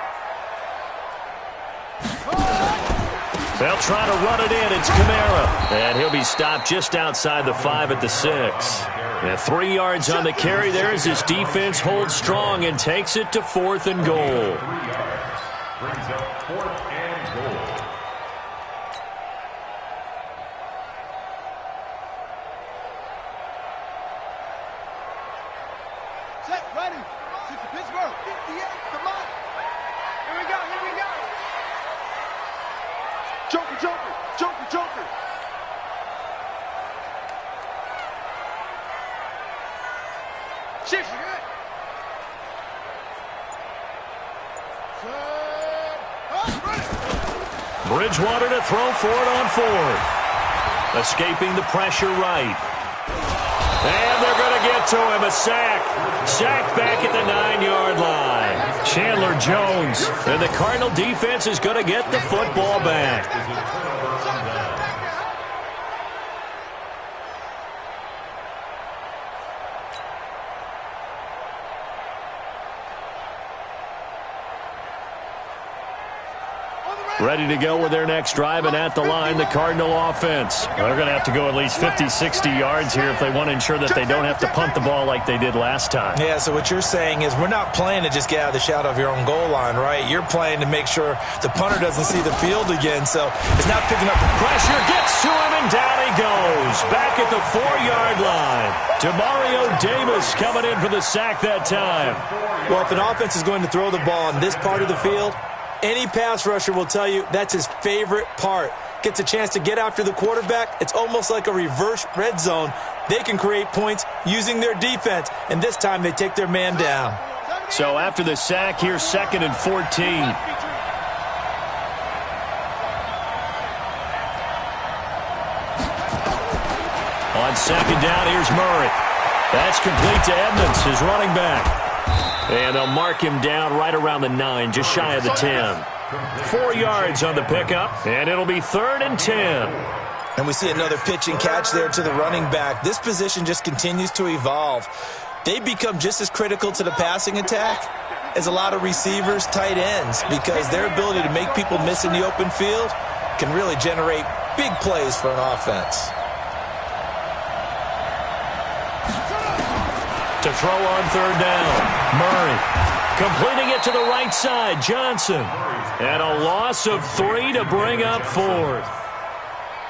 They'll try to run it in. It's Kamara. And he'll be stopped just outside the 5 at the 6. And 3 yards on the carry there as his defense holds strong and takes it to 4th and goal. Brings up 4th and goal. Set, ready. Shoot to Pittsburgh. 58, come on. Here we go, here we go. Joker, Joker, Joker, Joker. Shift, you're good. Bridgewater to throw for it on 4th. Escaping the pressure right. And they're going to get to him. A sack. Sacked back at the 9-yard line. Chandler Jones. And the Cardinal defense is going to get the football back. Ready to go with their next drive, and at the line, the Cardinal offense. They're going to have to go at least 50, 60 yards here if they want to ensure that they don't have to punt the ball like they did last time. Yeah, so what you're saying is we're not playing to just get out of the shadow of your own goal line, right? You're playing to make sure the punter doesn't see the field again, so it's not picking up the pressure. Gets to him, and down he goes. Back at the 4-yard line. Demario Davis coming in for the sack that time. Well, if an offense is going to throw the ball on this part of the field, any pass rusher will tell you that's his favorite part. Gets a chance to get after the quarterback. It's almost like a reverse red zone. They can create points using their defense, and this time they take their man down. So after the sack, here's 2nd and 14. On 2nd down, here's Murray. That's complete to Edmonds, his running back. And they'll mark him down right around the 9, just shy of the 10. 4 yards on the pickup, and it'll be 3rd and 10. And we see another pitch and catch there to the running back. This position just continues to evolve. They become just as critical to the passing attack as a lot of receivers, tight ends, because their ability to make people miss in the open field can really generate big plays for an offense. To throw on 3rd down, Murray completing it to the right side, Johnson. And a loss of 3 to bring up 4th.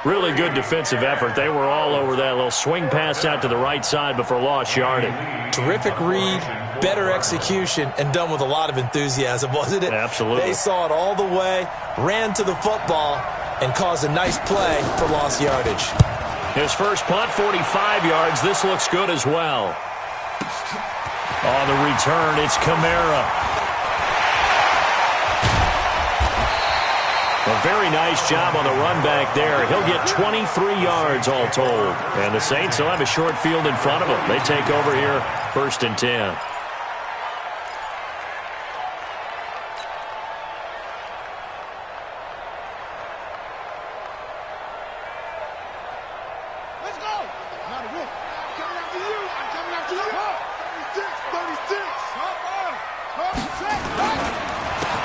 Really good defensive effort. They were all over that little swing pass out to the right side before lost yardage. Terrific read, better execution, and done with a lot of enthusiasm, wasn't it? Absolutely. They saw it all the way, ran to the football, and caused a nice play for lost yardage. His first punt, 45 yards. This looks good as well. On the return, it's Kamara. A very nice job on the run back there. He'll get 23 yards all told. And the Saints will have a short field in front of them. They take over here, 1st and 10.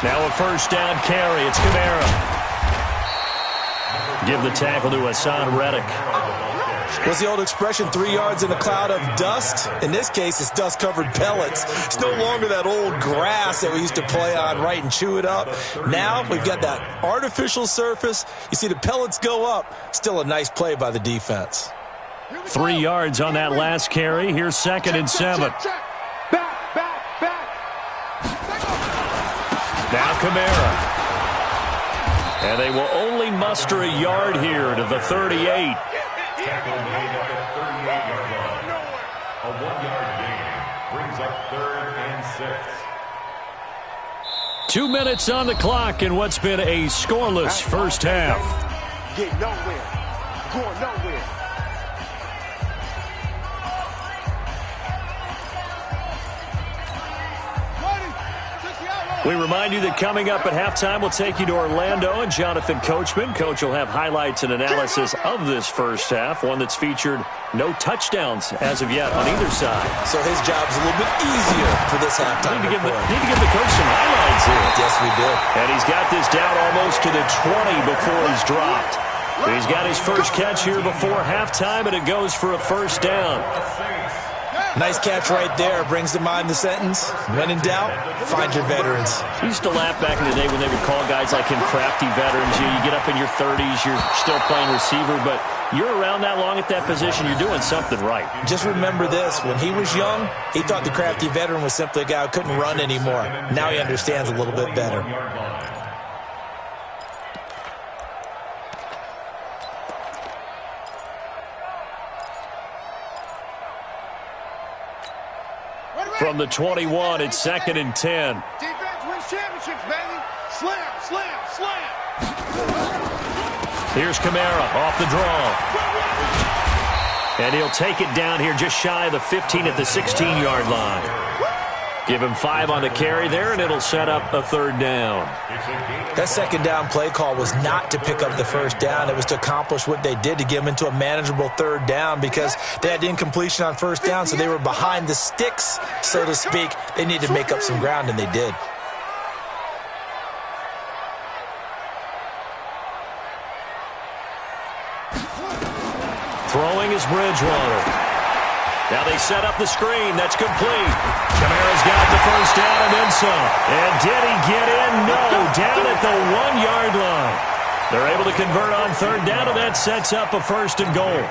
Now a first down carry. It's Kamara. Give the tackle to Hassan Reddick. What's the old expression, 3 yards in a cloud of dust? In this case, it's dust-covered pellets. It's no longer that old grass that we used to play on, right, and chew it up. Now we've got that artificial surface. You see the pellets go up. Still a nice play by the defense. 3 yards on that last carry. Here's 2nd and 7. Now Kamara. And they will only muster a yard here to the 38. Tackle made at the 38-yard line. A 1-yard gain brings up 3rd and 6. 2 minutes on the clock in what's been a scoreless first half. Get nowhere. Going nowhere. We remind you that coming up at halftime, we'll take you to Orlando and Jonathan Coachman. Coach will have highlights and analysis of this first half, one that's featured no touchdowns as of yet on either side. So his job's a little bit easier for this halftime. Need to give the coach some highlights here. Yes, we did. And he's got this down almost to the 20 before he's dropped. He's got his first catch here before halftime, and it goes for a first down. Nice catch right there. Brings to mind the sentence, when in doubt, find your veterans. I used to laugh back in the day when they would call guys like him crafty veterans. You get up in your 30s, you're still playing receiver, but you're around that long at that position, you're doing something right. Just remember this. When he was young, he thought the crafty veteran was simply a guy who couldn't run anymore. Now he understands a little bit better. From the 21, it's 2nd and 10. Defense wins championships, baby. Slam, slam, slam. Here's Kamara off the draw. And he'll take it down here just shy of the 15 at the 16-yard line. Give him 5 on the carry there, and it'll set up a 3rd down. That 2nd down play call was not to pick up the first down. It was to accomplish what they did, to get them into a manageable 3rd down, because they had incompletion on first down, so they were behind the sticks, so to speak. They needed to make up some ground, and they did. Throwing is Bridgewater. Now they set up the screen. That's complete. Kamara's got the first down and then some. And did he get in? No. Down at the 1-yard line. They're able to convert on 3rd down, and that sets up a 1st and goal.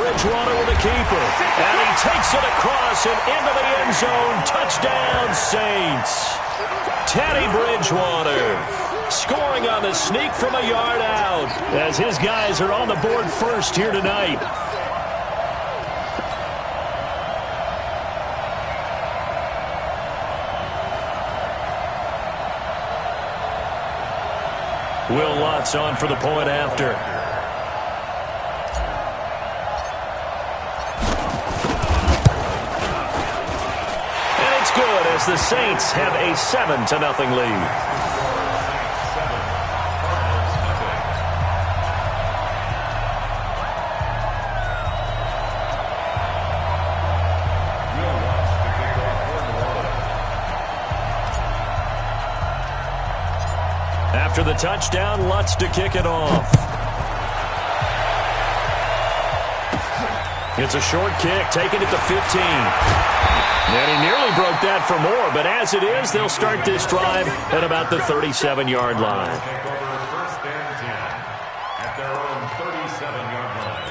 Bridgewater with a keeper. And he takes it across and into the end zone. Touchdown, Saints. Teddy Bridgewater scoring on the sneak from a yard out as his guys are on the board first here tonight. Will Lutz on for the point after. And it's good as the Saints have a 7-0 lead. After the touchdown, Lutz to kick it off. It's a short kick, taken at the 15. And he nearly broke that for more, but as it is, they'll start this drive at about the 37-yard line. Take over 1st and 10 at their own 37-yard line.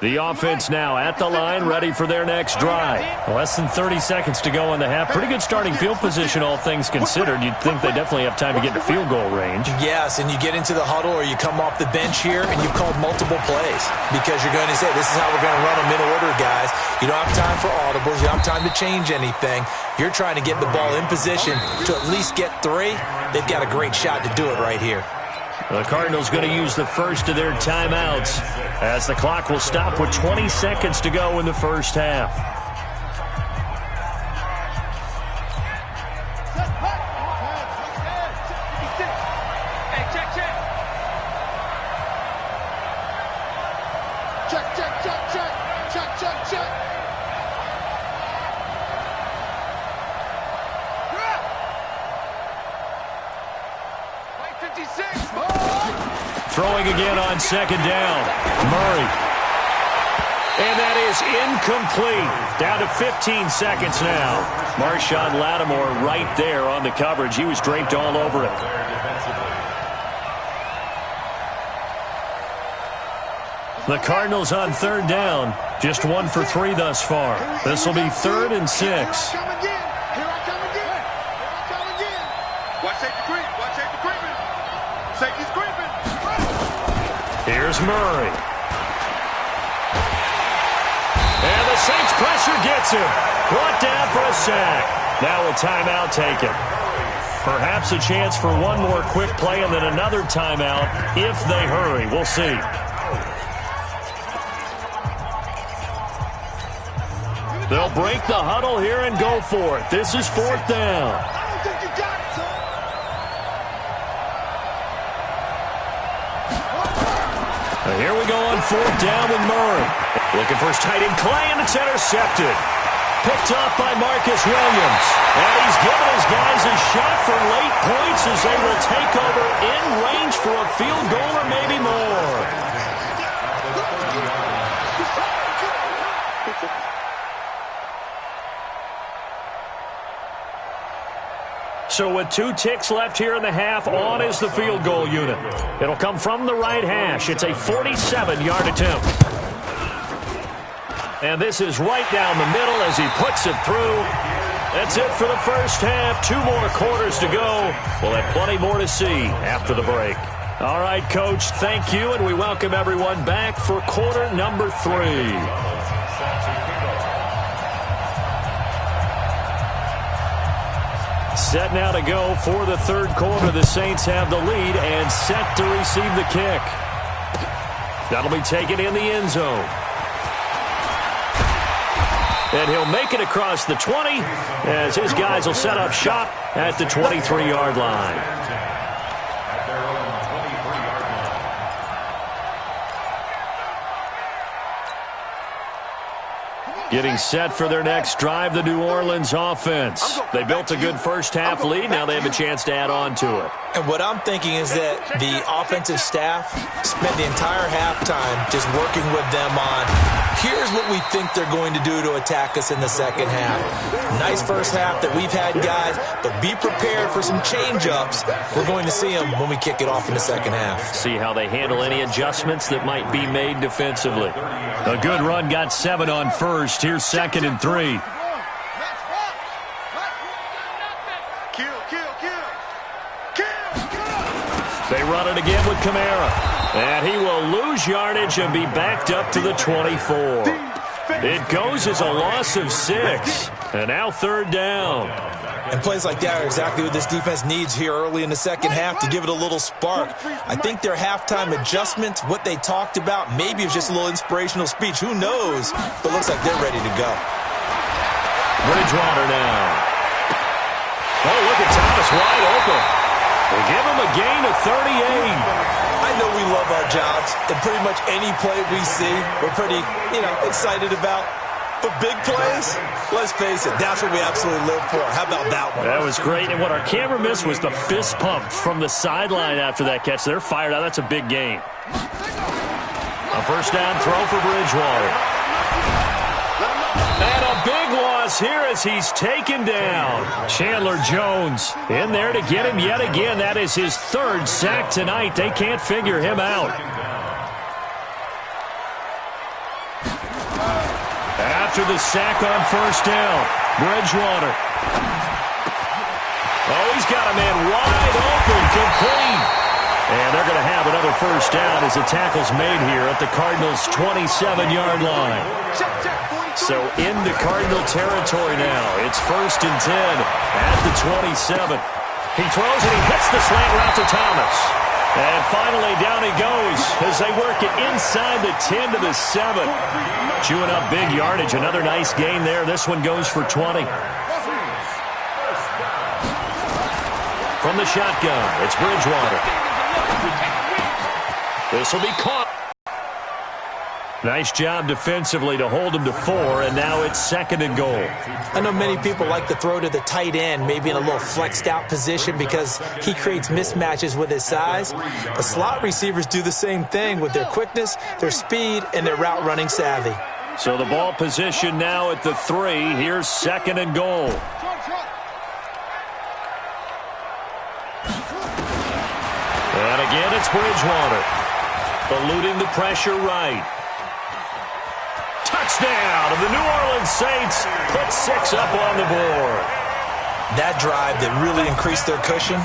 The offense now at the line, ready for their next drive. Less than 30 seconds to go in the half. Pretty good starting field position, all things considered. You'd think they definitely have time to get to field goal range. Yes, and you get into the huddle or you come off the bench here and you've called multiple plays because you're going to say, this is how we're going to run them in order, guys. You don't have time for audibles. You don't have time to change anything. You're trying to get the ball in position to at least get 3. They've got a great shot to do it right here. The Cardinals going to use the first of their timeouts as the clock will stop with 20 seconds to go in the first half. Throwing again on second down. Murray. And that is incomplete. Down to 15 seconds now. Marshawn Lattimore right there on the coverage. He was draped all over it. The Cardinals on third down. Just 1 for 3 thus far. This will be 3rd and 6. Here I come again. Watch safety creep. Watch safety creeping. Safety's creeping. Here's Murray. And the Saints pressure gets him. Brought down for a sack. Now a timeout taken. Perhaps a chance for one more quick play and then another timeout if they hurry. We'll see. They'll break the huddle here and go for it. This is 4th down. I don't think you got it, son. Here we go on 4th down with Murray. Looking for his tight end Clay, and it's intercepted. Picked off by Marcus Williams. And he's given his guys a shot for late points as they will take over in range for a field goal or maybe more. So with 2 ticks left here in the half, on is the field goal unit. It'll come from the right hash. It's a 47-yard attempt. And this is right down the middle as he puts it through. That's it for the first half. 2 more quarters to go. We'll have plenty more to see after the break. All right, Coach, thank you, and we welcome everyone back for quarter number 3. Set now to go for the 3rd quarter. The Saints have the lead and set to receive the kick. That'll be taken in the end zone. And he'll make it across the 20 as his guys will set up shop at the 23-yard line. Getting set for their next drive, the New Orleans offense. They built a good first half lead. Now they have a chance to add on to it. And what I'm thinking is that the offensive staff spent the entire halftime just working with them on, here's what we think they're going to do to attack us in the second half. Nice first half that we've had, guys, but be prepared for some change-ups. We're going to see them when we kick it off in the second half. See how they handle any adjustments that might be made defensively. A good run, got 7 on first. Here's 2nd and 3. They run it again with Kamara. And he will lose yardage and be backed up to the 24. It goes as a loss of 6. And now 3rd down. And plays like that are exactly what this defense needs here early in the second half to give it a little spark. I think their halftime adjustments, what they talked about, maybe it was just a little inspirational speech. Who knows? But looks like they're ready to go. Bridgewater now. Oh, look at Thomas wide open. They give him a gain of 38. I know we love our jobs, and pretty much any play we see, we're pretty, excited about. But big plays, let's face it, that's what we absolutely live for. How about that one? That was great, and what our camera missed was the fist pump from the sideline after that catch. They're fired out. That's a big gain. A first down throw for Bridgewater. And a big loss here as he's taken down. Chandler Jones in there to get him yet again. That is his 3rd sack tonight. They can't figure him out. after the sack on first down. Bridgewater. Oh, he's got a man wide open, complete. And they're going to have another first down as the tackle's made here at the Cardinals' 27-yard line. So into Cardinal territory now. It's 1st and 10 at the 27. He throws and he hits the slant route to Thomas. And finally down he goes as they work it inside the 10 to the 7. Chewing up big yardage. Another nice gain there. This one goes for 20. From the shotgun, it's Bridgewater. This will be caught. Nice job defensively to hold him to 4, and now it's 2nd and goal. I know many people like to throw to the tight end, maybe in a little flexed out position because he creates mismatches with his size. But slot receivers do the same thing with their quickness, their speed, and their route running savvy. So the ball position now at the 3. Here's 2nd and goal. And again, it's Bridgewater. Eluding the pressure right. Touchdown, and the New Orleans Saints put 6 up on the board. That drive that really increased their cushion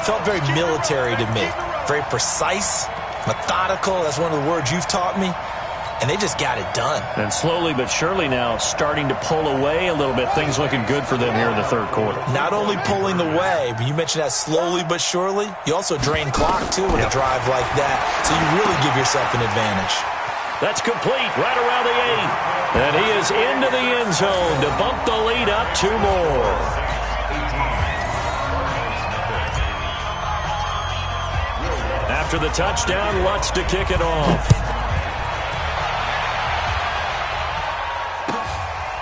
felt very military to me. Very precise, methodical. That's one of the words you've taught me. And they just got it done. And slowly but surely now starting to pull away a little bit. Things looking good for them here in the 3rd quarter. Not only pulling away, but you mentioned that slowly but surely. You also drain clock, too, with a drive like that. So you really give yourself an advantage. That's complete right around the 8. And he is into the end zone to bump the lead up 2 more. After the touchdown, Lutz to kick it off.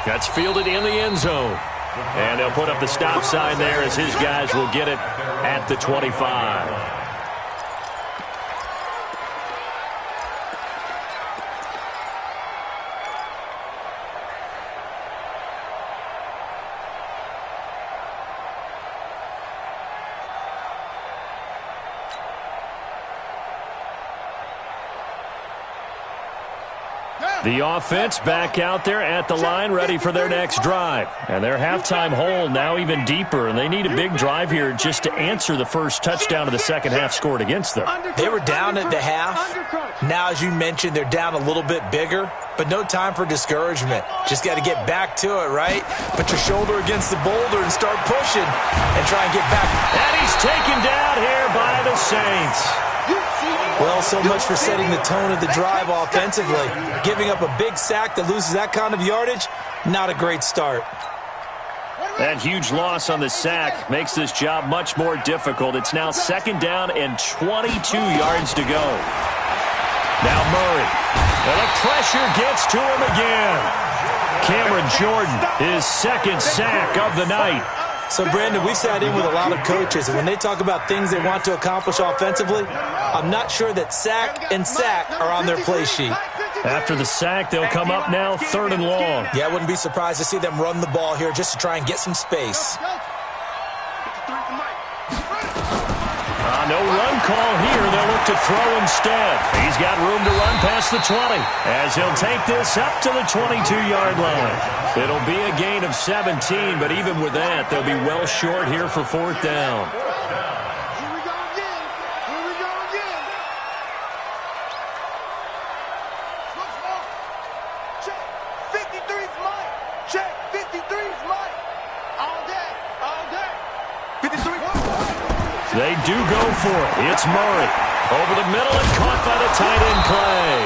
That's fielded in the end zone. And they'll put up the stop sign there as his guys will get it at the 25. The offense back out there at the line, ready for their next drive. And their halftime hole now even deeper, and they need a big drive here just to answer the first touchdown of the second half scored against them. They were down at the half. Now, as you mentioned, they're down a little bit bigger, but no time for discouragement. Just got to get back to it, right? Put your shoulder against the boulder and start pushing and try and get back. And he's taken down here by the Saints. Well, so much for setting the tone of the drive offensively. Giving up a big sack that loses that kind of yardage, not a great start. That huge loss on the sack makes this job much more difficult. It's now 2nd down and 22 yards to go. Now Murray. And the pressure gets to him again. Cameron Jordan, his 2nd sack of the night. So, Brandon, we've sat in with a lot of coaches, and when they talk about things they want to accomplish offensively, I'm not sure that sack and sack are on their play sheet. After the sack, they'll come up now 3rd and long. Yeah, I wouldn't be surprised to see them run the ball here just to try and get some space. No run call here. They'll look to throw instead. He's got room to run past the 20 as he'll take this up to the 22-yard line. It'll be a gain of 17, but even with that, they'll be well short here for 4th down. Here we go again. Here we go again. Check. 53's Mike. Check. 53's Mike. All day. All day. 53. They do go for it. It's Murray. Over the middle and caught by the tight end play.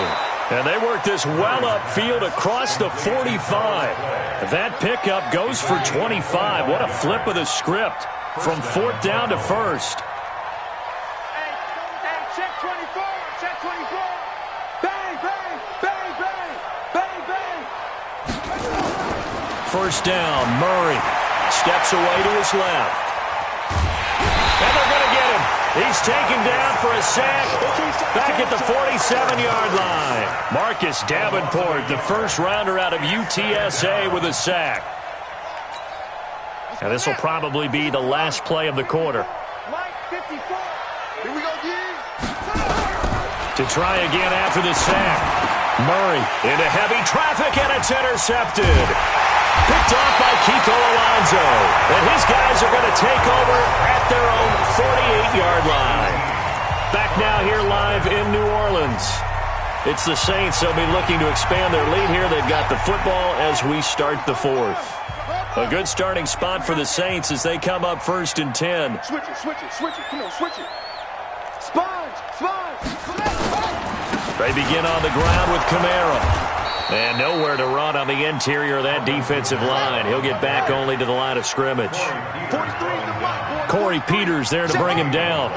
And they work this well upfield across the 45. That pickup goes for 25. What a flip of the script from 4th down to 1st. Hey, check 24. Check 24. Bang, bang, bang, bang, bang, bang. 1st down, Murray steps away to his left. And they're going to get him. He's taken down for a sack back at the 47-yard line. Marcus Davenport, the first rounder out of UTSA with a sack. And this will probably be the last play of the quarter. Mike, 54. Here we go again. To try again after the sack. Murray into heavy traffic, and it's intercepted. Picked off by Kiko Alonso. And his guys are going to take over at their own 48-yard line. Back now here live in New Orleans. It's the Saints. They'll be looking to expand their lead here. They've got the football as we start the fourth. A good starting spot for the Saints as they come up 1st and 10. Switch it, switch it, switch it. Come on, switch it. Sponge, sponge. They begin on the ground with Kamara. And nowhere to run on the interior of that defensive line. He'll get back only to the line of scrimmage. Corey Peters there to bring him down.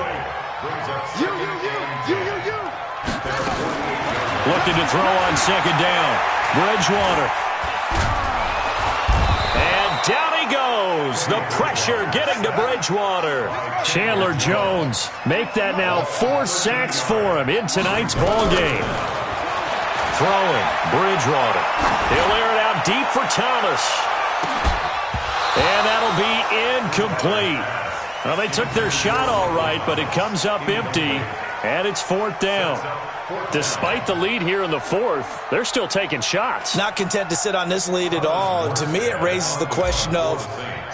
Looking to throw on 2nd down. Bridgewater. And down he goes. The pressure getting to Bridgewater. Chandler Jones make that now 4 sacks for him in tonight's ball game. Throwing, Bridgewater. He'll air it out deep for Thomas. And that'll be incomplete. Well, they took their shot all right, but it comes up empty, and it's 4th down. Despite the lead here in the 4th, they're still taking shots. Not content to sit on this lead at all. And to me, it raises the question of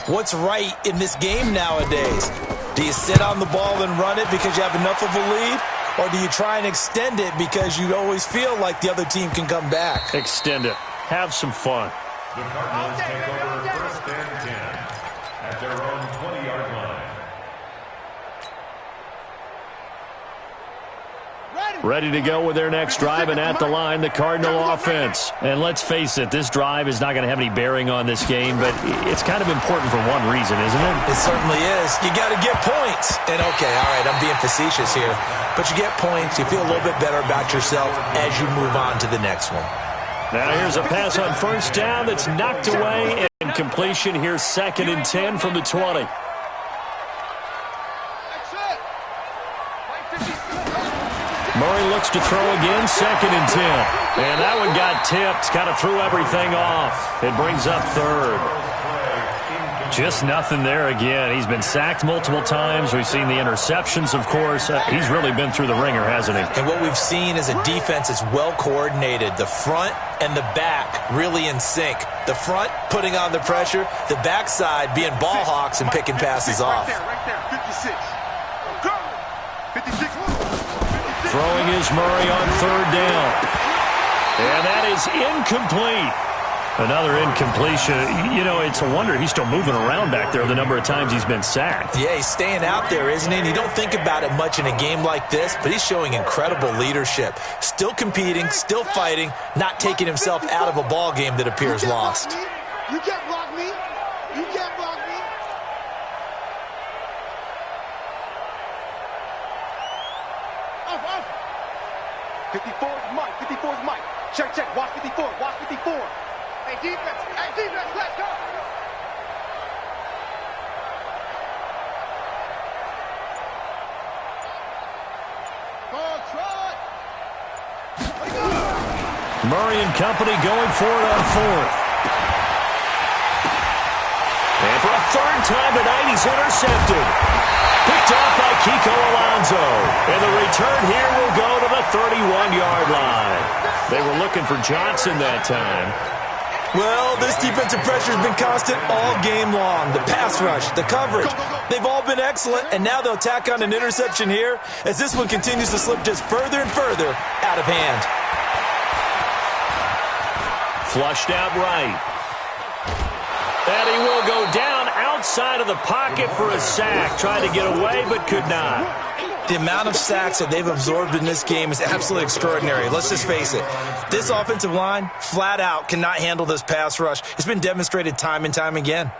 what's right in this game nowadays. Do you sit on the ball and run it because you have enough of a lead? Or do you try and extend it because you always feel like the other team can come back? Extend it. Have some fun. The Cardinals take over 1st and 10 at their own 20-yard line. Ready to go with their next drive, and at the line, the Cardinal offense. And let's face it, this drive is not going to have any bearing on this game, but it's kind of important for one reason, isn't it? It certainly is. You got to get points. And okay, all right, I'm being facetious here, but you get points, you feel a little bit better about yourself as you move on to the next one. Now here's a pass on 1st down that's knocked away, and completion here 2nd and 10 from the 20. Murray looks to throw again, 2nd and 10. And that one got tipped, kind of threw everything off. It brings up 3rd. Just nothing there again. He's been sacked multiple times. We've seen the interceptions, of course. He's really been through the ringer, hasn't he? And what we've seen is a defense that's well coordinated. The front and the back really in sync. The front putting on the pressure, the backside being ball hawks and picking passes off. Right there, 56. 56. Throwing is Murray on 3rd down. And that is incomplete. Another incompletion. You know, it's a wonder he's still moving around back there the number of times he's been sacked. Yeah, he's staying out there, isn't he? And you don't think about it much in a game like this, but he's showing incredible leadership. Still competing, still fighting, not taking himself out of a ball game that appears lost. You can't block me. You can't block me. Off. 54 is Mike. 54 is Mike. Check. Watch 54. Watch 54. Hey, defense. Let's go. Murray and company going for it on 4th. And for a 3rd time tonight, he's intercepted. Picked off by Kiko Alonso. And the return here will go to the 31-yard line. They were looking for Johnson that time. Well, this defensive pressure has been constant all game long. The pass rush, the coverage, they've all been excellent, and now they'll tack on an interception here as this one continues to slip just further and further out of hand. Flushed out right. And he will go down outside of the pocket for a sack. Tried to get away, but could not. The amount of sacks that they've absorbed in this game is absolutely extraordinary. Let's just face it. This offensive line, flat out, cannot handle this pass rush. It's been demonstrated time and time again.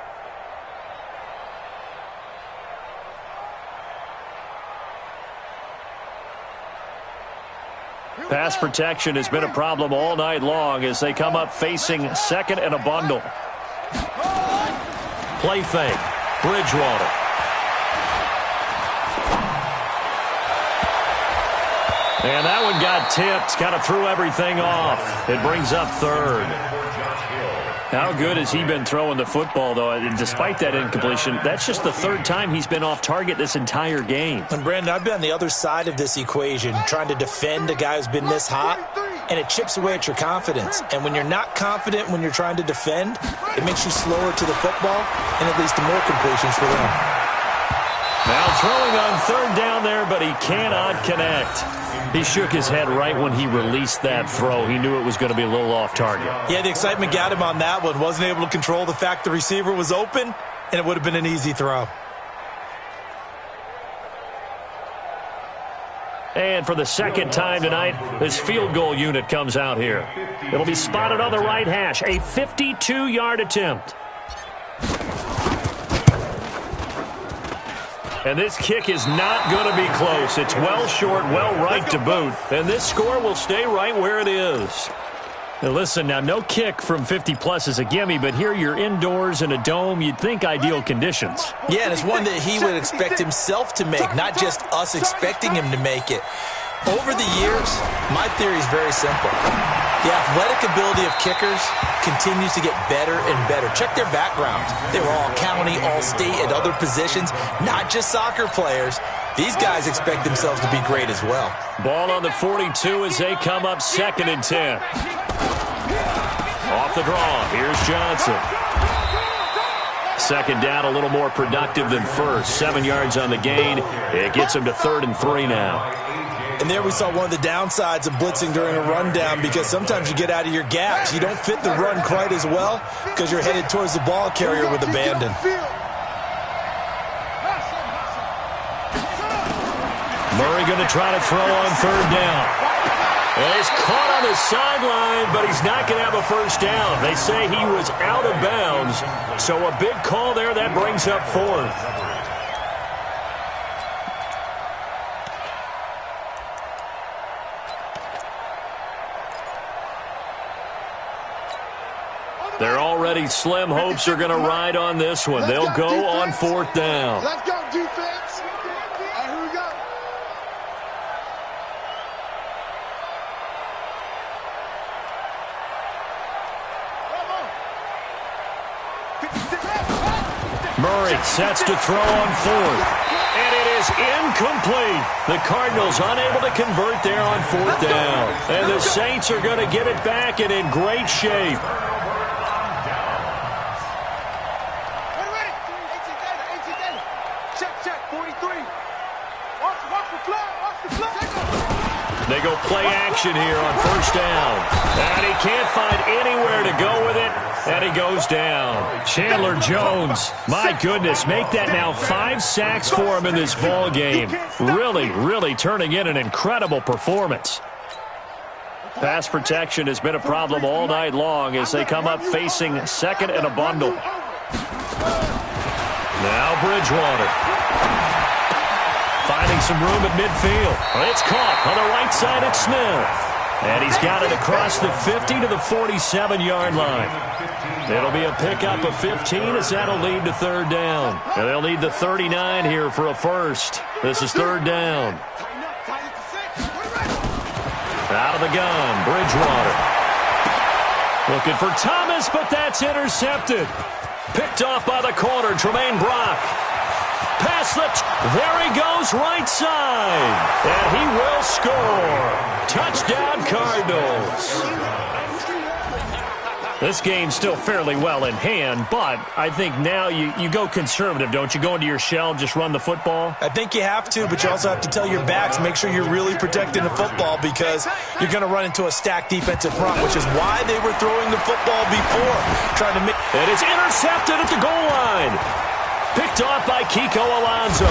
Pass protection has been a problem all night long as they come up facing 2nd and a bundle. Play fake. Bridgewater. And that one got tipped. Kind of threw everything off. It brings up 3rd. How good has he been throwing the football, though? And despite that incompletion, that's just the 3rd time he's been off target this entire game. And, Brandon, I've been on the other side of this equation, trying to defend a guy who's been this hot. and it chips away at your confidence. And when you're not confident when you're trying to defend, it makes you slower to the football, and it leads to more completions for them. Now throwing on third down there, but he cannot connect. He shook his head right when he released that throw. He knew it was going to be a little off target. Yeah, the excitement got him on that one. Wasn't able to control the fact the receiver was open, and it would have been an easy throw. And for the second time tonight, this field goal unit comes out here. It'll be spotted on the right hash, a 52-yard attempt. And this kick is not going to be close. It's well short, well right to boot. And this score will stay right where it is. Now listen, now no kick from 50-plus is a gimme, but here you're indoors in a dome. You'd think ideal conditions. Yeah, and it's one that he would expect himself to make, not just us expecting him to make it. Over the years, my theory is very simple. The athletic ability of kickers continues to get better and better. Check their backgrounds. They were all county, all state, at other positions, not just soccer players. These guys expect themselves to be great as well. Ball on the 42 as they come up 2nd and 10. Off the draw, here's Johnson. Second down, a little more productive than first. 7 yards on the gain. It gets him to 3rd and 3 now. And there we saw one of the downsides of blitzing during a rundown, because sometimes you get out of your gaps. You don't fit the run quite as well because you're headed towards the ball carrier with abandon. Murray going to try to throw on 3rd down. And he's caught on the sideline, but he's not going to have a first down. They say he was out of bounds, so a big call there. That brings up 4th. They're already slim hopes are going to ride on this one. They'll go on 4th down. Let's go, defense. All right, here we go. Murray sets to throw on 4th. And it is incomplete. The Cardinals unable to convert there on 4th down. And the Saints are going to get it back and in great shape. They go play action here on 1st down. And he can't find anywhere to go with it. And he goes down. Chandler Jones, my goodness, make that now 5 sacks for him in this ball game. Really, really turning in an incredible performance. Pass protection has been a problem all night long as they come up facing 2nd and a bundle. Now Bridgewater. Finding some room at midfield. It's caught on the right side at Smith. And he's got it across the 50 to the 47-yard line. It'll be a pickup of 15 as that'll lead to 3rd down. And they'll need the 39 here for a first. This is 3rd down. Out of the gun, Bridgewater. Looking for Thomas, but that's intercepted. Picked off by the corner, Tremaine Brock. Pass there he goes, right side. And he will score. Touchdown, Cardinals. This game's still fairly well in hand, but I think now you go conservative, don't you? Go into your shell, just run the football? I think you have to, but you also have to tell your backs, make sure you're really protecting the football, because you're going to run into a stacked defensive front, which is why they were throwing the football before. Trying to make. And it's intercepted at the goal line. Picked off by Kiko Alonso.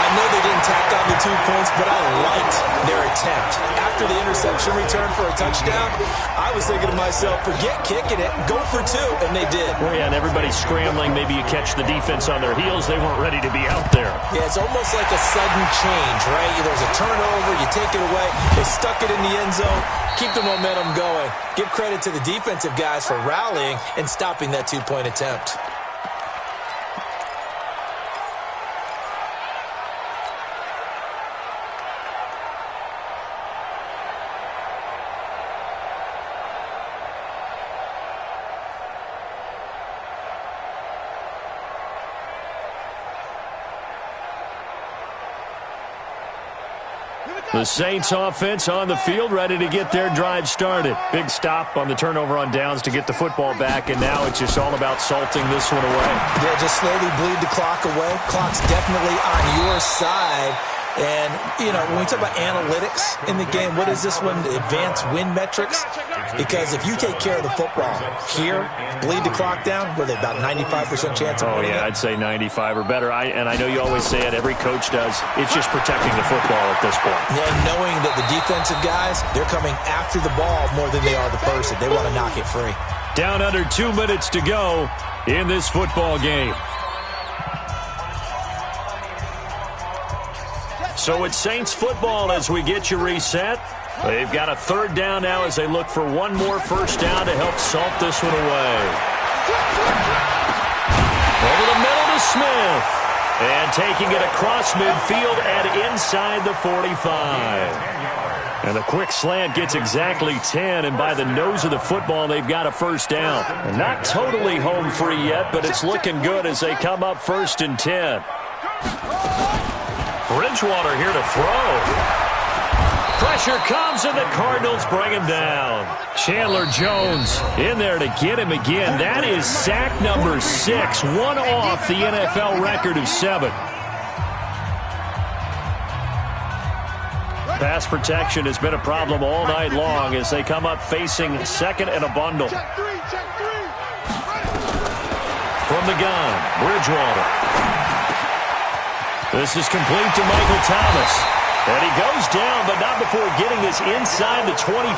I know they didn't tack on the 2 points, but I liked their attempt. After the interception return for a touchdown, I was thinking to myself, forget kicking it, go for 2, and they did. Well, yeah, and everybody's scrambling. Maybe you catch the defense on their heels. They weren't ready to be out there. Yeah, it's almost like a sudden change, right? There's a turnover, you take it away, they stuck it in the end zone, keep the momentum going. Give credit to the defensive guys for rallying and stopping that 2-point attempt. Here we go. The Saints offense on the field, ready to get their drive started. Big stop on the turnover on downs to get the football back, and now it's just all about salting this one away. Yeah, just slowly bleed the clock away. Clock's definitely on your side. And, you know, when we talk about analytics in the game, what is this one? Advanced win metrics? Because if you take care of the football here, bleed the clock down, what are they, about 95% chance of winning? Oh, yeah, I'd say 95 or better. And I know you always say it, every coach does. It's just protecting the football at this point. Yeah, and knowing that the defensive guys, they're coming after the ball more than they are the person. They want to knock it free. Down under 2 minutes to go in this football game. So it's Saints football as we get you reset. They've got a third down now as they look for one more first down to help salt this one away. Over the middle to Smith. And taking it across midfield and inside the 45. And the quick slant gets exactly 10, and by the nose of the football, they've got a first down. And not totally home free yet, but it's looking good as they come up 1st and 10. Bridgewater here to throw. Pressure comes, and the Cardinals bring him down. Chandler Jones in there to get him again. That is sack number 6, one off the NFL record of 7. Pass protection has been a problem all night long as they come up facing second and a bundle. From the gun, Bridgewater. This is complete to Michael Thomas. And he goes down, but not before getting this inside the 25.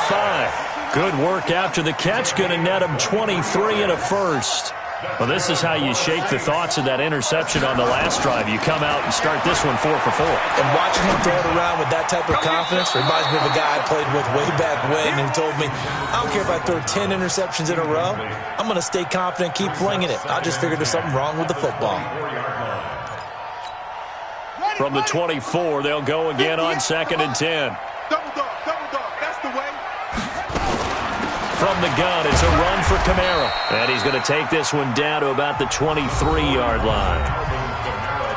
Good work after the catch. Going to net him 23 and a first. Well, this is how you shake the thoughts of that interception on the last drive. You come out and start this one 4 for 4. And watching him throw it around with that type of confidence reminds me of a guy I played with way back when who told me, I don't care if I throw 10 interceptions in a row. I'm going to stay confident, keep flinging it. I just figured there's something wrong with the football. From the 24, they'll go again on 2nd and 10. Double dog, that's the way. From the gun, it's a run for Kamara. And he's going to take this one down to about the 23-yard line.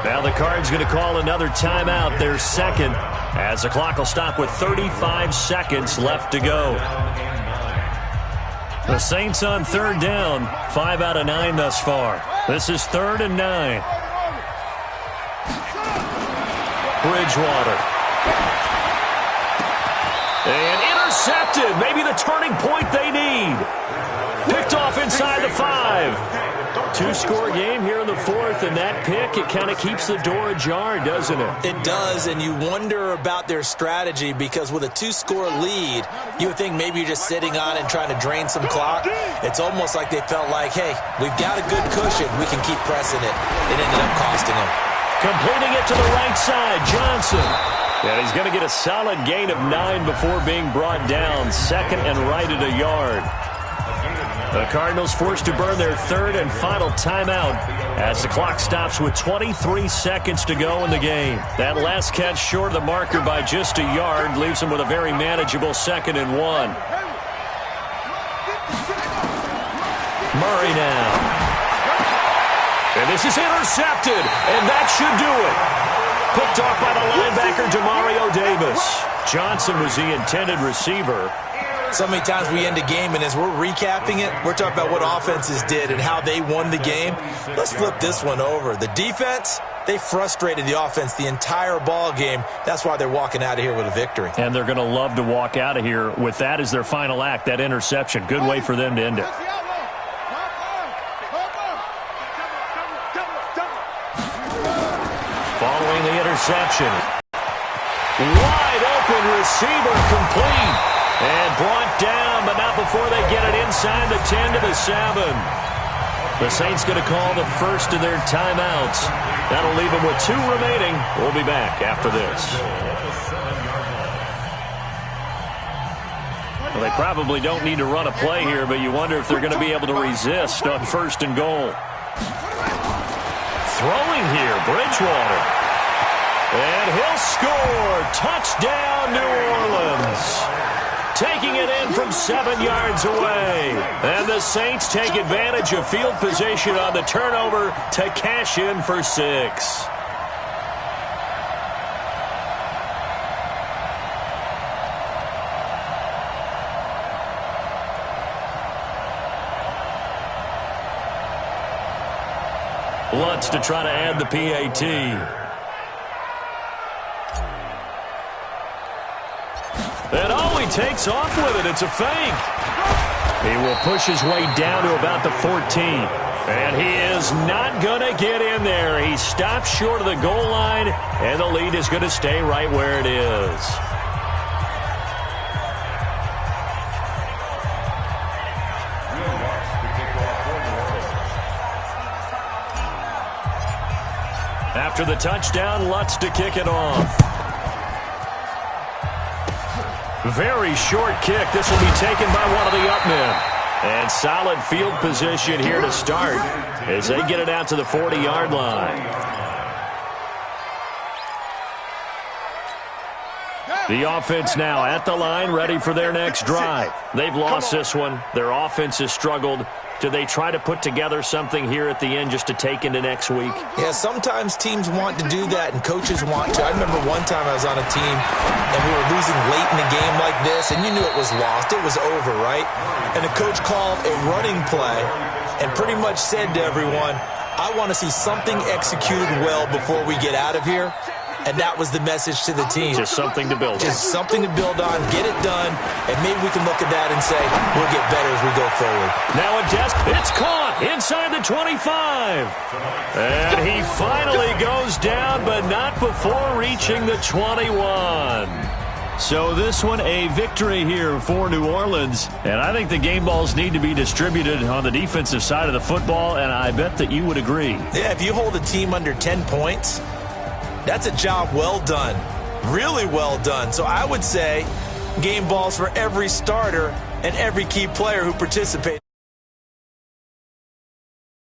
Now the Cards going to call another timeout, their second, as the clock will stop with 35 seconds left to go. The Saints on 3rd down, 5 out of 9 thus far. This is 3rd and 9. Bridgewater. And intercepted. Maybe the turning point they need. Picked off inside the 5. 2-score game here in the 4th, and that pick, it kind of keeps the door ajar, doesn't it? It does, and you wonder about their strategy because with a 2-score lead, you would think maybe you're just sitting on it and trying to drain some clock. It's almost like they felt like, hey, we've got a good cushion. We can keep pressing it. It ended up costing them. Completing it to the right side, Johnson. And he's going to get a solid gain of 9 before being brought down. 2nd and right at a yard. The Cardinals forced to burn their 3rd and final timeout as the clock stops with 23 seconds to go in the game. That last catch short of the marker by just a yard leaves them with a very manageable 2nd and 1. Murray now. And this is intercepted, and that should do it. Picked off by the linebacker, Demario Davis. Johnson was the intended receiver. So many times we end a game, and as we're recapping it, we're talking about what offenses did and how they won the game. Let's flip this one over. The defense, they frustrated the offense the entire ball game. That's why they're walking out of here with a victory. And they're going to love to walk out of here with that as their final act, that interception. Good way for them to end it. Following the interception. Wide open receiver complete. And brought down, but not before they get it inside the 10 to the 7. The Saints going to call the first of their timeouts. That'll leave them with 2 remaining. We'll be back after this. Well, they probably don't need to run a play here, but you wonder if they're going to be able to resist on 1st and goal. Throwing here, Bridgewater. And he'll score. Touchdown, New Orleans. Taking it in from 7 yards away. And the Saints take advantage of field position on the turnover to cash in for 6. Lutz to try to add the PAT. And he takes off with it. It's a fake. He will push his way down to about the 14. And he is not going to get in there. He stops short of the goal line, and the lead is going to stay right where it is. After the touchdown, Lutz to kick it off. Very short kick. This will be taken by one of the up men. And solid field position here to start as they get it out to the 40-yard line. The offense now at the line, ready for their next drive. They've lost this one. Their offense has struggled. Do they try to put together something here at the end just to take into next week? Yeah, sometimes teams want to do that and coaches want to. I remember one time I was on a team and we were losing late in the game like this, and you knew it was lost. It was over, right? And the coach called a running play and pretty much said to everyone, I want to see something executed well before we get out of here. And that was the message to the team. Just something to build on. Just something to build on, get it done, and maybe we can look at that and say, we'll get better as we go forward. Now a desk, it's caught inside the 25. And he finally goes down, but not before reaching the 21. So this one, a victory here for New Orleans. And I think the game balls need to be distributed on the defensive side of the football, and I bet that you would agree. Yeah, if you hold a team under 10 points, that's a job well done, really well done. So I would say game balls for every starter and every key player who participates.